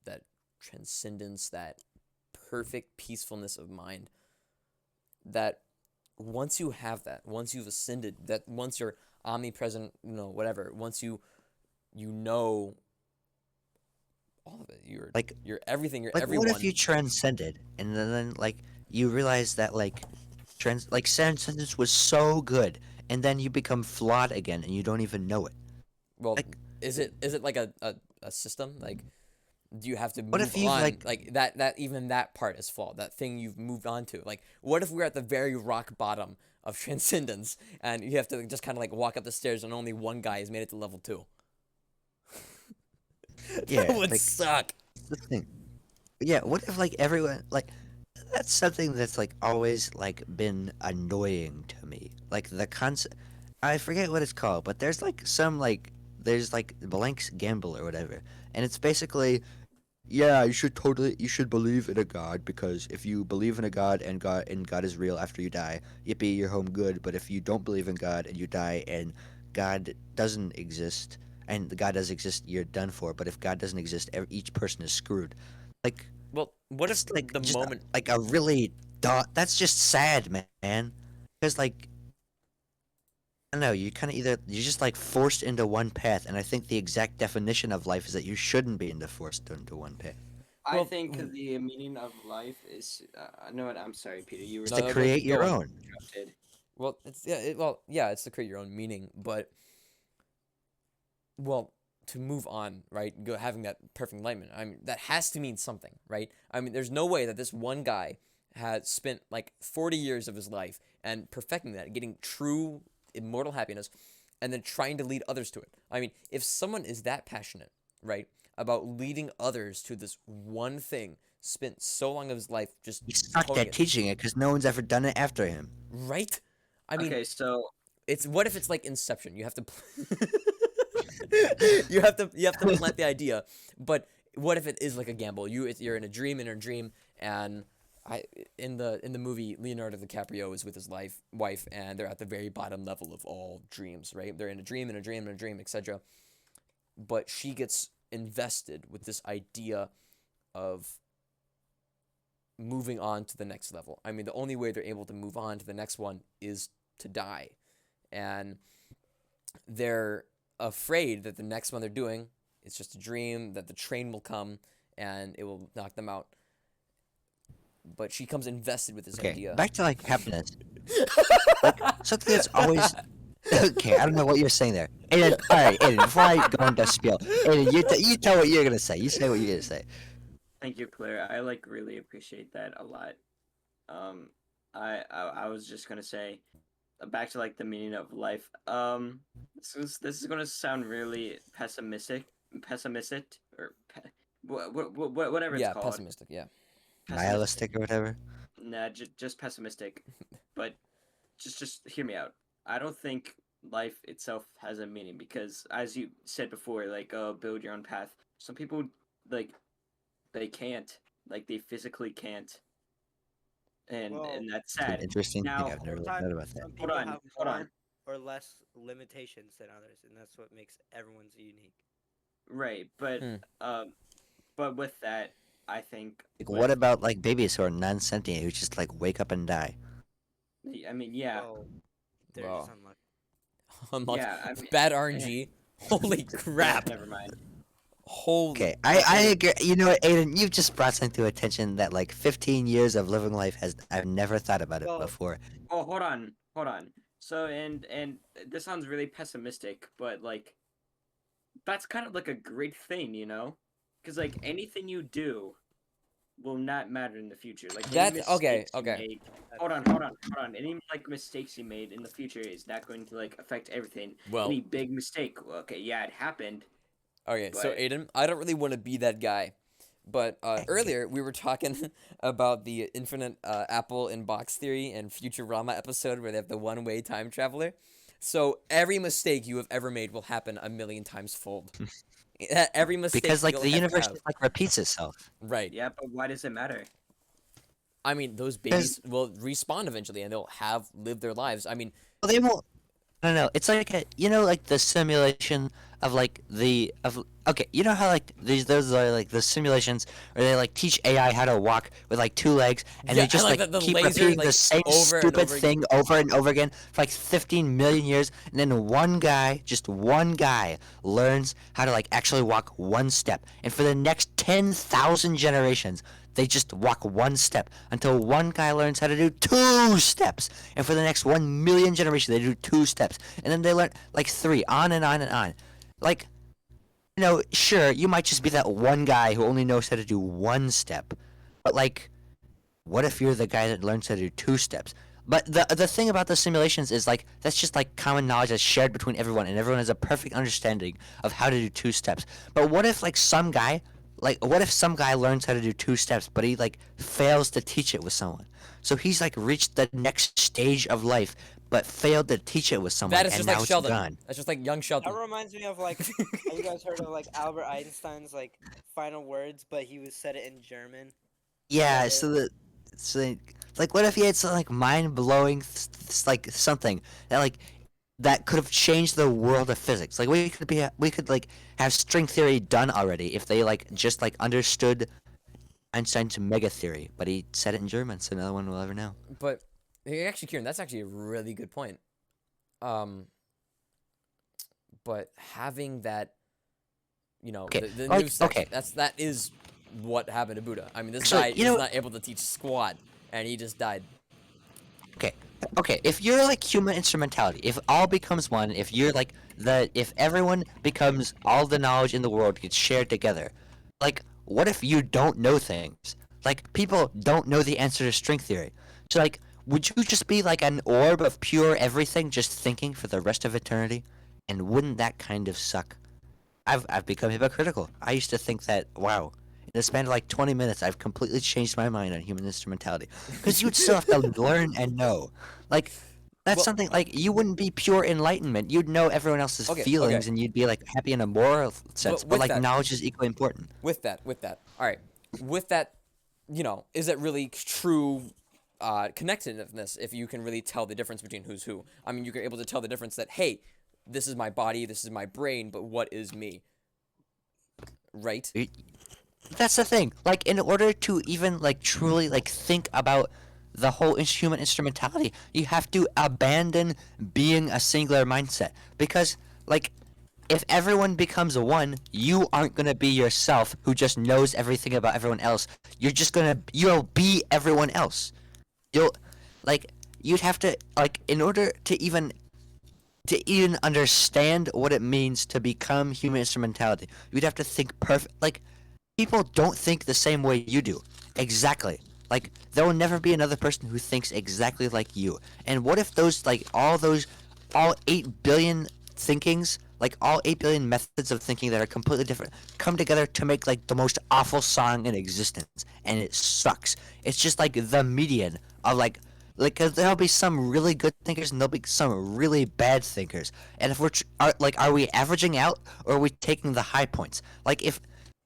That transcendence, that perfect peacefulness of mind. That once you have that, once you've ascended, that once you're omnipresent, whatever. Once you know all of it, you're everything. You're Like everyone. what if you transcended and then like you realize that like transcendence was so good and then you become flawed again and you don't even know it. Well, Like is it like a system? Like, do you have to what move if you on? like That even that part is flawed. That thing you've moved on to. Like, what if we're at the very rock bottom of transcendence and you have to just kind of like walk up the stairs and only one guy has made it to level 2? yeah, That would like suck. the thing. Yeah, what if like everyone like that's something that's like always like been annoying to me. Like the concept I forget what it's called, but there's like some like there's like Blank's Gamble or whatever. And it's basically yeah, you should believe in a god because if you believe in a god and God is real after you die, yippee, you're home good. But if you don't believe in God and you die and God doesn't exist and the God does exist, you're done for. But if God doesn't exist, each person is screwed. Like Well, what if that's like the just moment? like a really that's just sad, man. Because like I don't know, you kind of you're just like forced into one path, and I think the exact definition of life is that you shouldn't be forced into one path. I Well, think the meaning of life is. No, I'm sorry, Peter. You were Just No, to no, create go your on. own. interrupted. Well, it's to create your own meaning, but well, to move on, right? Having that perfect enlightenment. I mean, that has to mean something, right? I mean, there's no way that this one guy had spent like 40 years of his life and perfecting that, getting true immortal happiness, and then trying to lead others to it. I mean, if someone is that passionate, right, about leading others to this one thing, spent so long of his life just He sucked honing at it, teaching it because no one's ever done it after him. right? I mean, Okay, so what if it's like Inception? You have to you have to plant the idea, but what if it is like a gamble? You're in a dream, and in the movie Leonardo DiCaprio is with his wife, and they're at the very bottom level of all dreams, right? They're in a dream, etc. But she gets invested with this idea of moving on to the next level. I mean, the only way they're able to move on to the next one is to die, and they're afraid that the next one they're doing it's just a dream, that the train will come and it will knock them out. But she comes invested with this Okay, idea. back to like happiness. Like something that's always okay. I don't know what you're saying there. Aiden, all right, Aiden. Before I go into spiel, Aiden, you tell what you're gonna say. You say what you're gonna say. thank you, Claire. I like really appreciate that a lot. I was just gonna say, back to like the meaning of life. This is gonna sound really pessimistic, or whatever it's Yeah, called. pessimistic. Yeah. Nihilistic or whatever. Nah, just pessimistic. But just hear me out. I don't think life itself has a meaning because, as you said before, like build your own path. Some people like they can't, like they physically can't, and Well, and that's It's an sad. interesting Now, thing. I've never thought about that. some Hold people on, have hold more on. or less limitations than others, and that's what makes everyone's unique. Right, Hmm. but with that, I think Like, with what about like babies who are non-sentient who just like wake up and die? I mean, yeah, Well, they're just Well, unlucky. unlucky. yeah, I mean, Bad eh, RNG. Holy crap. never mind. Holy. Okay, I And agree. You know what, Aiden, you've just brought something to attention that like 15 years of living life has I've never thought about it Well, before. oh, hold on. So and this sounds really pessimistic, but like that's kind of like a great thing, you know? Because like anything you do will not matter in the future. Like any That's okay. mistakes you Okay. make. that's Hold on. Any like mistakes you made in the future is not going to like affect everything. Well, Any big mistake, well, okay, yeah, it happened, okay. So but Aiden, I don't really want to be that guy, but earlier we were talking about the infinite apple in box theory and Futurama episode where they have the one-way time traveler. So every mistake you have ever made will happen a million times fold. Every mistake Because like you'll the ever universe have. just, like repeats itself. Right. yeah, but why does it matter? I mean, those Because babies will respawn eventually, and they'll have lived their lives. I mean, well, they won't. I don't know. It's like like the simulation of like the of okay. You know how like those are like the simulations where they like teach AI how to walk with like two legs, and yeah, they just and, like the keep laser, repeating like the same over and stupid over again. thing over and over again for like 15 million years, and then one guy, just one guy, learns how to like actually walk one step, and for the next 10,000 generations. They just walk one step until one guy learns how to do two steps. And for the next 1 million generations, they do two steps. And then they learn like three, on and on and on. Like, sure, you might just be that one guy who only knows how to do one step. But like, what if you're the guy that learns how to do two steps? But the thing about the simulations is like that's just like common knowledge that's shared between everyone, and everyone has a perfect understanding of how to do two steps. But what if what if some guy learns how to do two steps, but he like fails to teach it with someone? So he's like reached the next stage of life, but failed to teach it with someone, That is and just now like it's Sheldon. gone. That's just like young Sheldon. That reminds me of like, have you guys heard of like Albert Einstein's like final words, but he was said it in German. Yeah. So Like, what if he had some like mind blowing like something that could have changed the world of physics. Like we could like have string theory done already if they like just like understood Einstein's mega theory, but he said it in German, so no one will ever know. But hey, actually, Kieran, that's actually a really good point. But having that, Okay, the like, new section, okay. that is what happened to Buddha. I mean, this Actually, guy is not able to teach squat, and he just died. Okay, okay. If you're like human instrumentality, if all becomes one, if you're like if everyone becomes all the knowledge in the world gets shared together, like what if you don't know things? Like people don't know the answer to string theory. So like, would you just be like an orb of pure everything, just thinking for the rest of eternity? And wouldn't that kind of suck? I've become hypocritical. I used to think that wow, in the span of like 20 minutes, I've completely changed my mind on human instrumentality. Because you'd still have to learn and know. Like that's Well- something like you wouldn't be pure enlightenment. You'd know everyone else's Okay, feelings okay. and you'd be like happy in a moral sense. But with like that- knowledge is equally important. With that, all right. With that, is it really true connectedness if you can really tell the difference between who's who? I mean, you're able to tell the difference that, hey, this is my body, this is my brain, but what is me? Right? That's the thing. Like in order to even like truly like think about the whole human instrumentality, you have to abandon being a singular mindset. Because like if everyone becomes one, you aren't gonna be yourself who just knows everything about everyone else. You'll be everyone else. You'd have to like in order to even understand what it means to become human instrumentality, you'd have to think perfect. Like people don't think the same way you do. Exactly. Like there will never be another person who thinks exactly like you. And what if those like all 8 billion thinkings, like all 8 billion methods of thinking that are completely different, come together to make like the most awful song in existence, and it sucks. It's just like the median of like 'cause there'll be some really good thinkers and there'll be some really bad thinkers. And if are we averaging out or are we taking the high points? Like if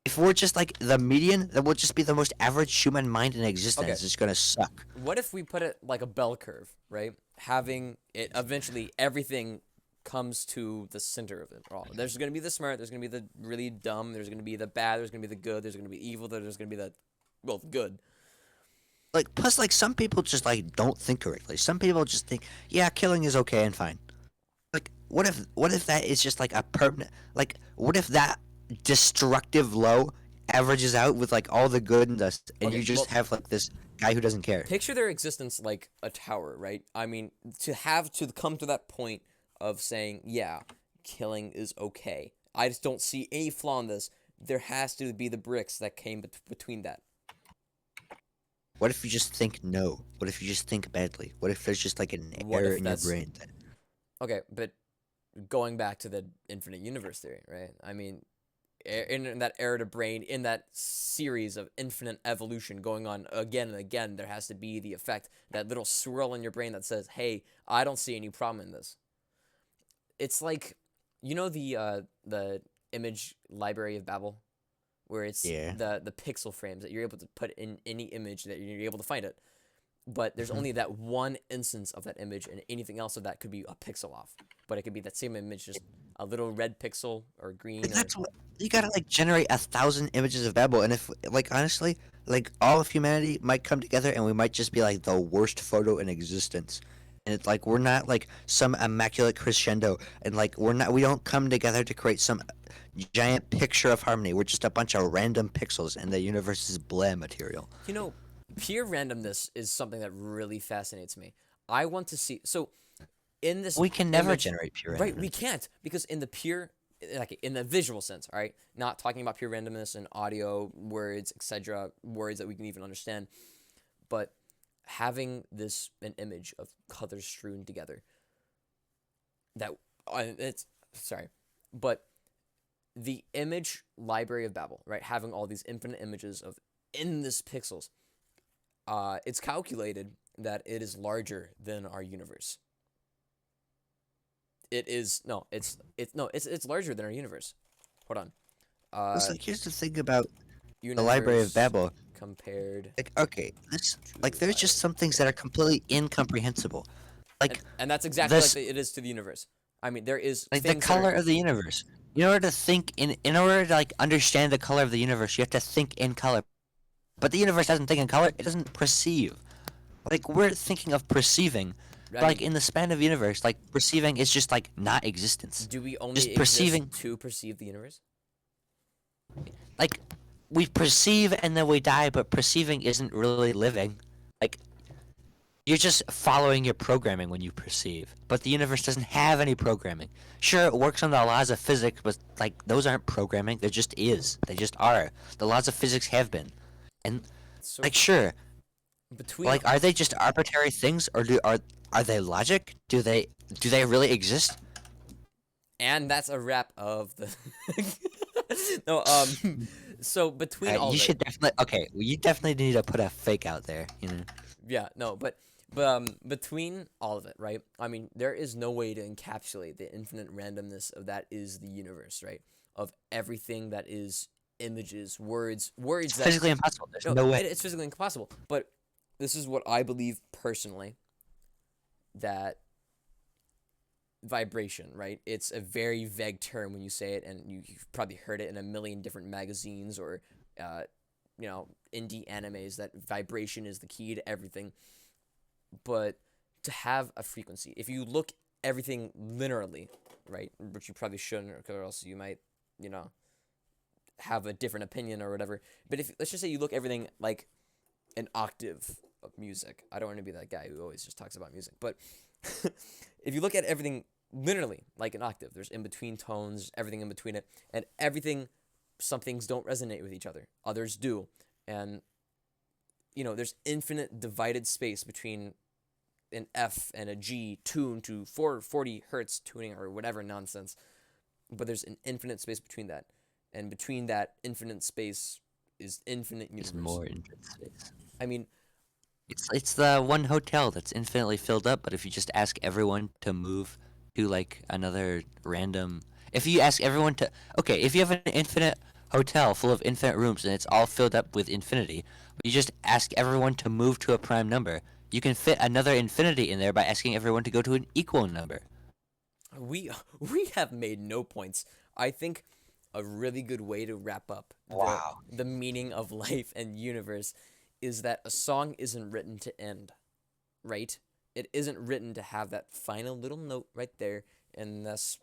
If we're just like the median, then we'll just be the most average human mind in existence. Okay. It's gonna suck. What if we put it like a bell curve, right? Having it eventually everything comes to the center of it all. There's going to be the smart, there's going to be the really dumb, there's going to be the bad, there's going to be the good, there's going to be evil, there's going to be the good. Like, plus, like, some people just like don't think correctly. Some people just think, yeah, killing is okay and fine. Like, what if that is just like a permanent? Like, what if that destructive low averages out with like all the good and dust, and Okay, you just well- have like this guy who doesn't care? Picture their existence like a tower, right? I mean, to have to come to that point of saying, yeah, killing is okay. I just don't see any flaw in this. There has to be the bricks that came between that. What if you just think no? What if you just think badly? What if there's just like an What error if in your that's- brain? Okay, but going back to the infinite universe theory, right? I mean, in that era to brain, in that series of infinite evolution going on again and again, there has to be the effect, that little swirl in your brain that says, hey, I don't see any problem in this. It's like, you know, the image library of Babel, where it's Yeah. the pixel frames that you're able to put in any image that you're able to find it. But there's Mhm. only that one instance of that image, and anything else of that could be a pixel off. But it could be that same image, just a little red pixel or green. Like, Or, that's what you gotta like generate 1,000 images of Babel, and if like honestly, like all of humanity might come together, and we might just be like the worst photo in existence. And it's like we're not like some immaculate crescendo, and like we don't come together to create some giant picture of harmony. We're just a bunch of random pixels, and the universe is blah material. you know, pure randomness is something that really fascinates me. I want to see. So, in this, We can never image- generate pure Right, randomness. we can't, because in the pure, like in the visual sense, all right, not talking about pure randomness and audio, words, etc., words that we can even understand, but having an image of colors strewn together. That it's sorry, but the image library of Babel, right, having all these infinite images of endless pixels. It's calculated that it is larger than our universe. It's larger than our universe. Hold on. It's like here's the thing about Universe the Library of Babel. compared, Like okay, there's just some things that are completely incomprehensible. Like and that's exactly this- like it is to the universe. I mean, there is like the things that are- color of the universe. In order to think in order to like understand the color of the universe, you have to think in color. But the universe doesn't think in color; it doesn't perceive. Like we're thinking of perceiving, but, I like mean, in the span of the universe, like perceiving is just like not existence. do we only just exist perceiving- to perceive the universe? Like we perceive and then we die, but perceiving isn't really living. Like you're just following your programming when you perceive. But the universe doesn't have any programming. Sure, it works on the laws of physics, but like those aren't programming. They just is. They just are. The laws of physics have been. And So like sure, between like are they just arbitrary things or are they logic? Do they really exist? and that's a wrap of the. No, so between all You of it, should definitely okay. Well, you definitely need to put a fake out there. You know. yeah, no, but between all of it, right? I mean, there is no way to encapsulate the infinite randomness of that is the universe, right? Of everything that is images, words It's that physically impossible. There's no way. It's physically impossible. But this is what I believe personally, that vibration, right? It's a very vague term when you say it, and you've probably heard it in a million different magazines or, indie animes, that vibration is the key to everything. But to have a frequency, if you look everything linearly, right, which you probably shouldn't, or else you might, have a different opinion or whatever. But if let's just say you look everything like an octave of music. I don't want to be that guy who always just talks about music, but if you look at everything linearly like an octave, there's in between tones, everything in between it, and some things don't resonate with each other, others do, and there's infinite divided space between an F and a G tuned to 440 hertz tuning or whatever nonsense, but there's an infinite space between that. And between that infinite space is infinite universe. There's more infinite space. I mean, It's the one hotel that's infinitely filled up, but if you just ask everyone to move to like another random, if you ask everyone to, okay, if you have an infinite hotel full of infinite rooms and it's all filled up with infinity. You just ask everyone to move to a prime number. You can fit another infinity in there by asking everyone to go to an equal number. We we have made no points. I think a really good way to wrap up Wow. the meaning of life and universe is that a song isn't written to end, right? It isn't written to have that final little note right there, and that's,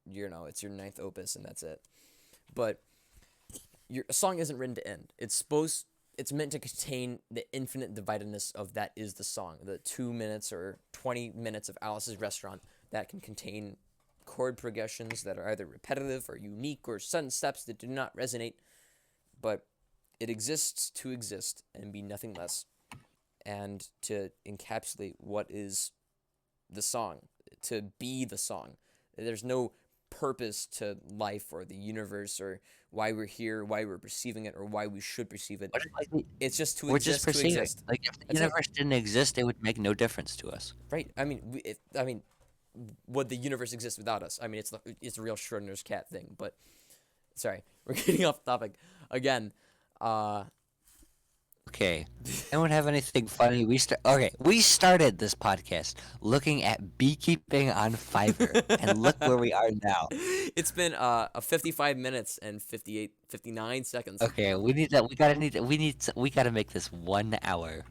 it's your ninth opus, and that's it. But a song isn't written to end. It's meant to contain the infinite dividedness of that is the song. The 2 minutes or 20 minutes of Alice's Restaurant that can contain chord progressions that are either repetitive or unique or sudden steps that do not resonate. But it exists to exist and be nothing less, and to encapsulate what is the song, to be the song. There's no purpose to life or the universe or why we're here, why we're perceiving it, or why we should perceive it. It's just to We're exist just to perceiving. exist. Like if the That's it. universe didn't exist, it would make no difference to us. Right. I mean, would the universe exist without us? I mean, it's a real Schrodinger's cat thing. But sorry, we're getting off topic again. Okay. Anyone have anything funny? We started this podcast looking at beekeeping on Fiverr, and look where we are now. It's been 55 minutes and 59 seconds. Okay, we gotta make this 1 hour.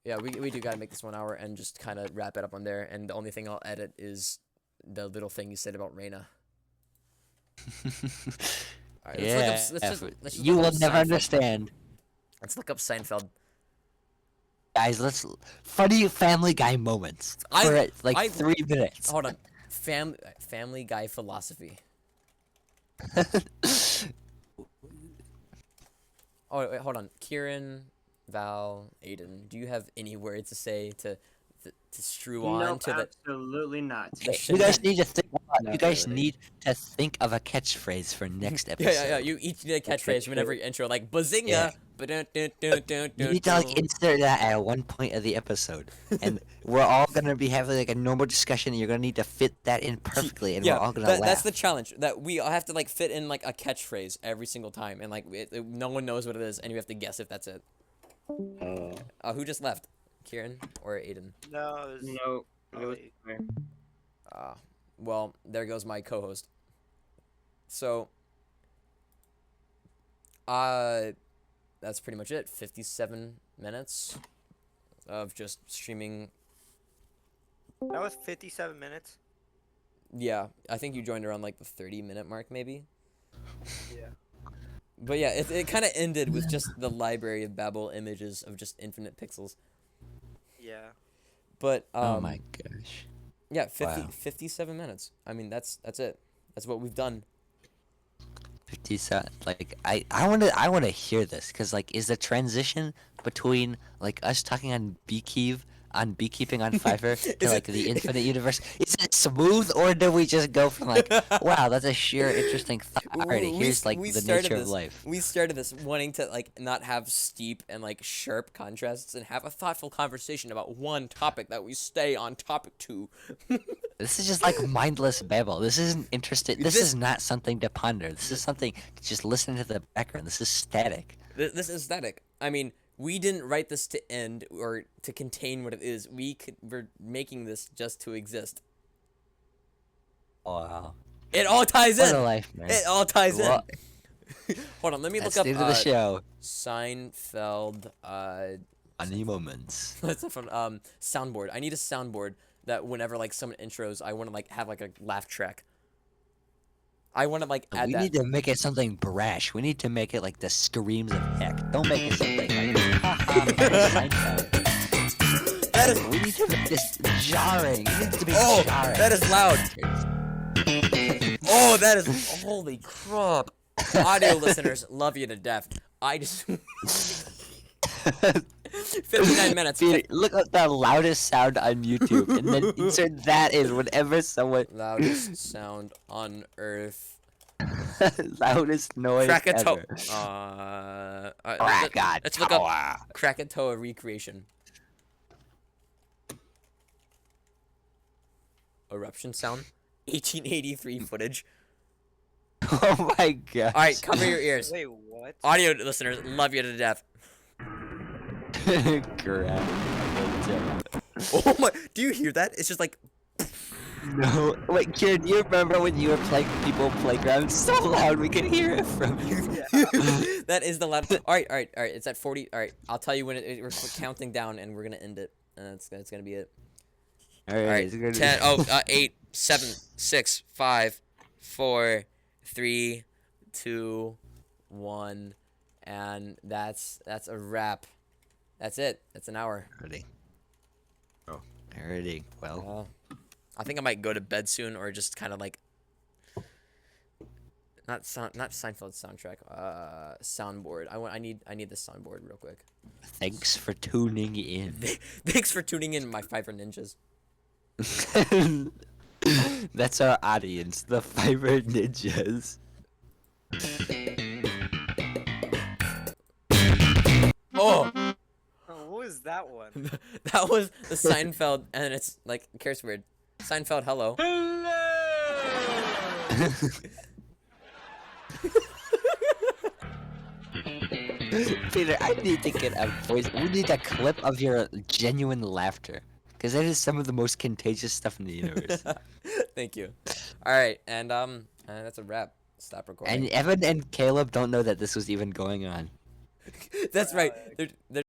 Yeah, we do gotta make this 1 hour and just kind of wrap it up on there. And the only thing I'll edit is the little thing you said about Reina. All right, Yeah, let's just you look will up never Seinfeld. understand. Let's look up Seinfeld. Guys, funny Family Guy moments for I- 3 minutes. Hold on, Family Guy philosophy. Oh wait, hold on. Kieran, Val, Aiden, do you have any words to say to strew on Nope, to the? absolutely not. You guys need to think. Not You guys really. need to think of a catchphrase for next episode. Yeah. You each need a catchphrase whenever you intro, like bazinga. Yeah. You need to insert that at one point of the episode, and we're all gonna be having a normal discussion. And you're gonna need to fit that in perfectly, and we're all gonna laugh. That's the challenge. That we all have to fit in a catchphrase every single time, and no one knows what it is, and you have to guess if that's it. Oh. Who just left? Kieran or Aiden? No, it was, No. It was oh, Well, there goes my co-host. So, that's pretty much it. 57 minutes of just streaming. that was 57 minutes. Yeah, I think you joined around the 30-minute mark, maybe. Yeah. But yeah, it kind of ended with just the library of Babel images of just infinite pixels. Yeah. But Oh my gosh. yeah, wow. 57 minutes. I mean, that's it. That's what we've done. 57. I want to hear this, because is the transition between us talking on beekeeping on Fiverr to the infinite universe, is it smooth, or do we just go from wow, that's a sheer interesting thought already, here's the nature of life? We started this wanting to not have steep and sharp contrasts and have a thoughtful conversation about one topic that we stay on topic to. This is just mindless babble. This isn't interesting. This is not something to ponder. This is something to just listen to the background. This is static. This is static. I mean, we didn't write this to end or to contain what it is. We're making this just to exist. Wow. It all ties What in. a life, man. It all ties Well, in. Hold on, let me That's look the up end of the show. Seinfeld. Funny moments. That's from soundboard. I need a soundboard that whenever someone intros, I want to have a laugh track. I want to add We that. need to make it something brash. We need to make it the screams of heck. Don't make it something Seinfeld. We need to make this jarring. It needs to be Oh, jarring. that is loud. Oh, that is holy crap. Audio listeners, love you to death. I just 59 minutes. Dude, look at the loudest sound on YouTube, and then insert that in whenever someone Loudest sound on earth. loudest noise Krakatoa. ever. Let's look up Krakatoa recreation. Eruption sound. 1883 footage. Oh my god. All right, cover your ears. Wait, what? Audio listeners, love you to death. Crap. Oh my! Do you hear that? It's just like. No. Wait, Kieran, do you remember when you were playing People Playground so loud we could hear it from you? That is the loud. All right. It's at 40. All right, I'll tell you when we're counting down, and we're gonna end it. And that's gonna be it. All All right, it's gonna 10. 8, 7, 6, 5, 4, 3, 2, 1, and that's a wrap. That's it. That's an hour. Already. Oh. Already. Well. I think I might go to bed soon, or just kind of like not Seinfeld's soundtrack. Soundboard. I need this soundboard real quick. Thanks for tuning in. Thanks for tuning in, my Fiverr ninjas. That's our audience, the Fiverr Ninjas. Oh, Oh, what was that one? that was the Seinfeld, and it's like curse word. Seinfeld, hello. Peter, I need to get a voice. We need a clip of your genuine laughter, because that is some of the most contagious stuff in the universe. Thank you. All right, and that's a wrap. Stop recording. And Evan and Caleb don't know that this was even going on. That's right. They're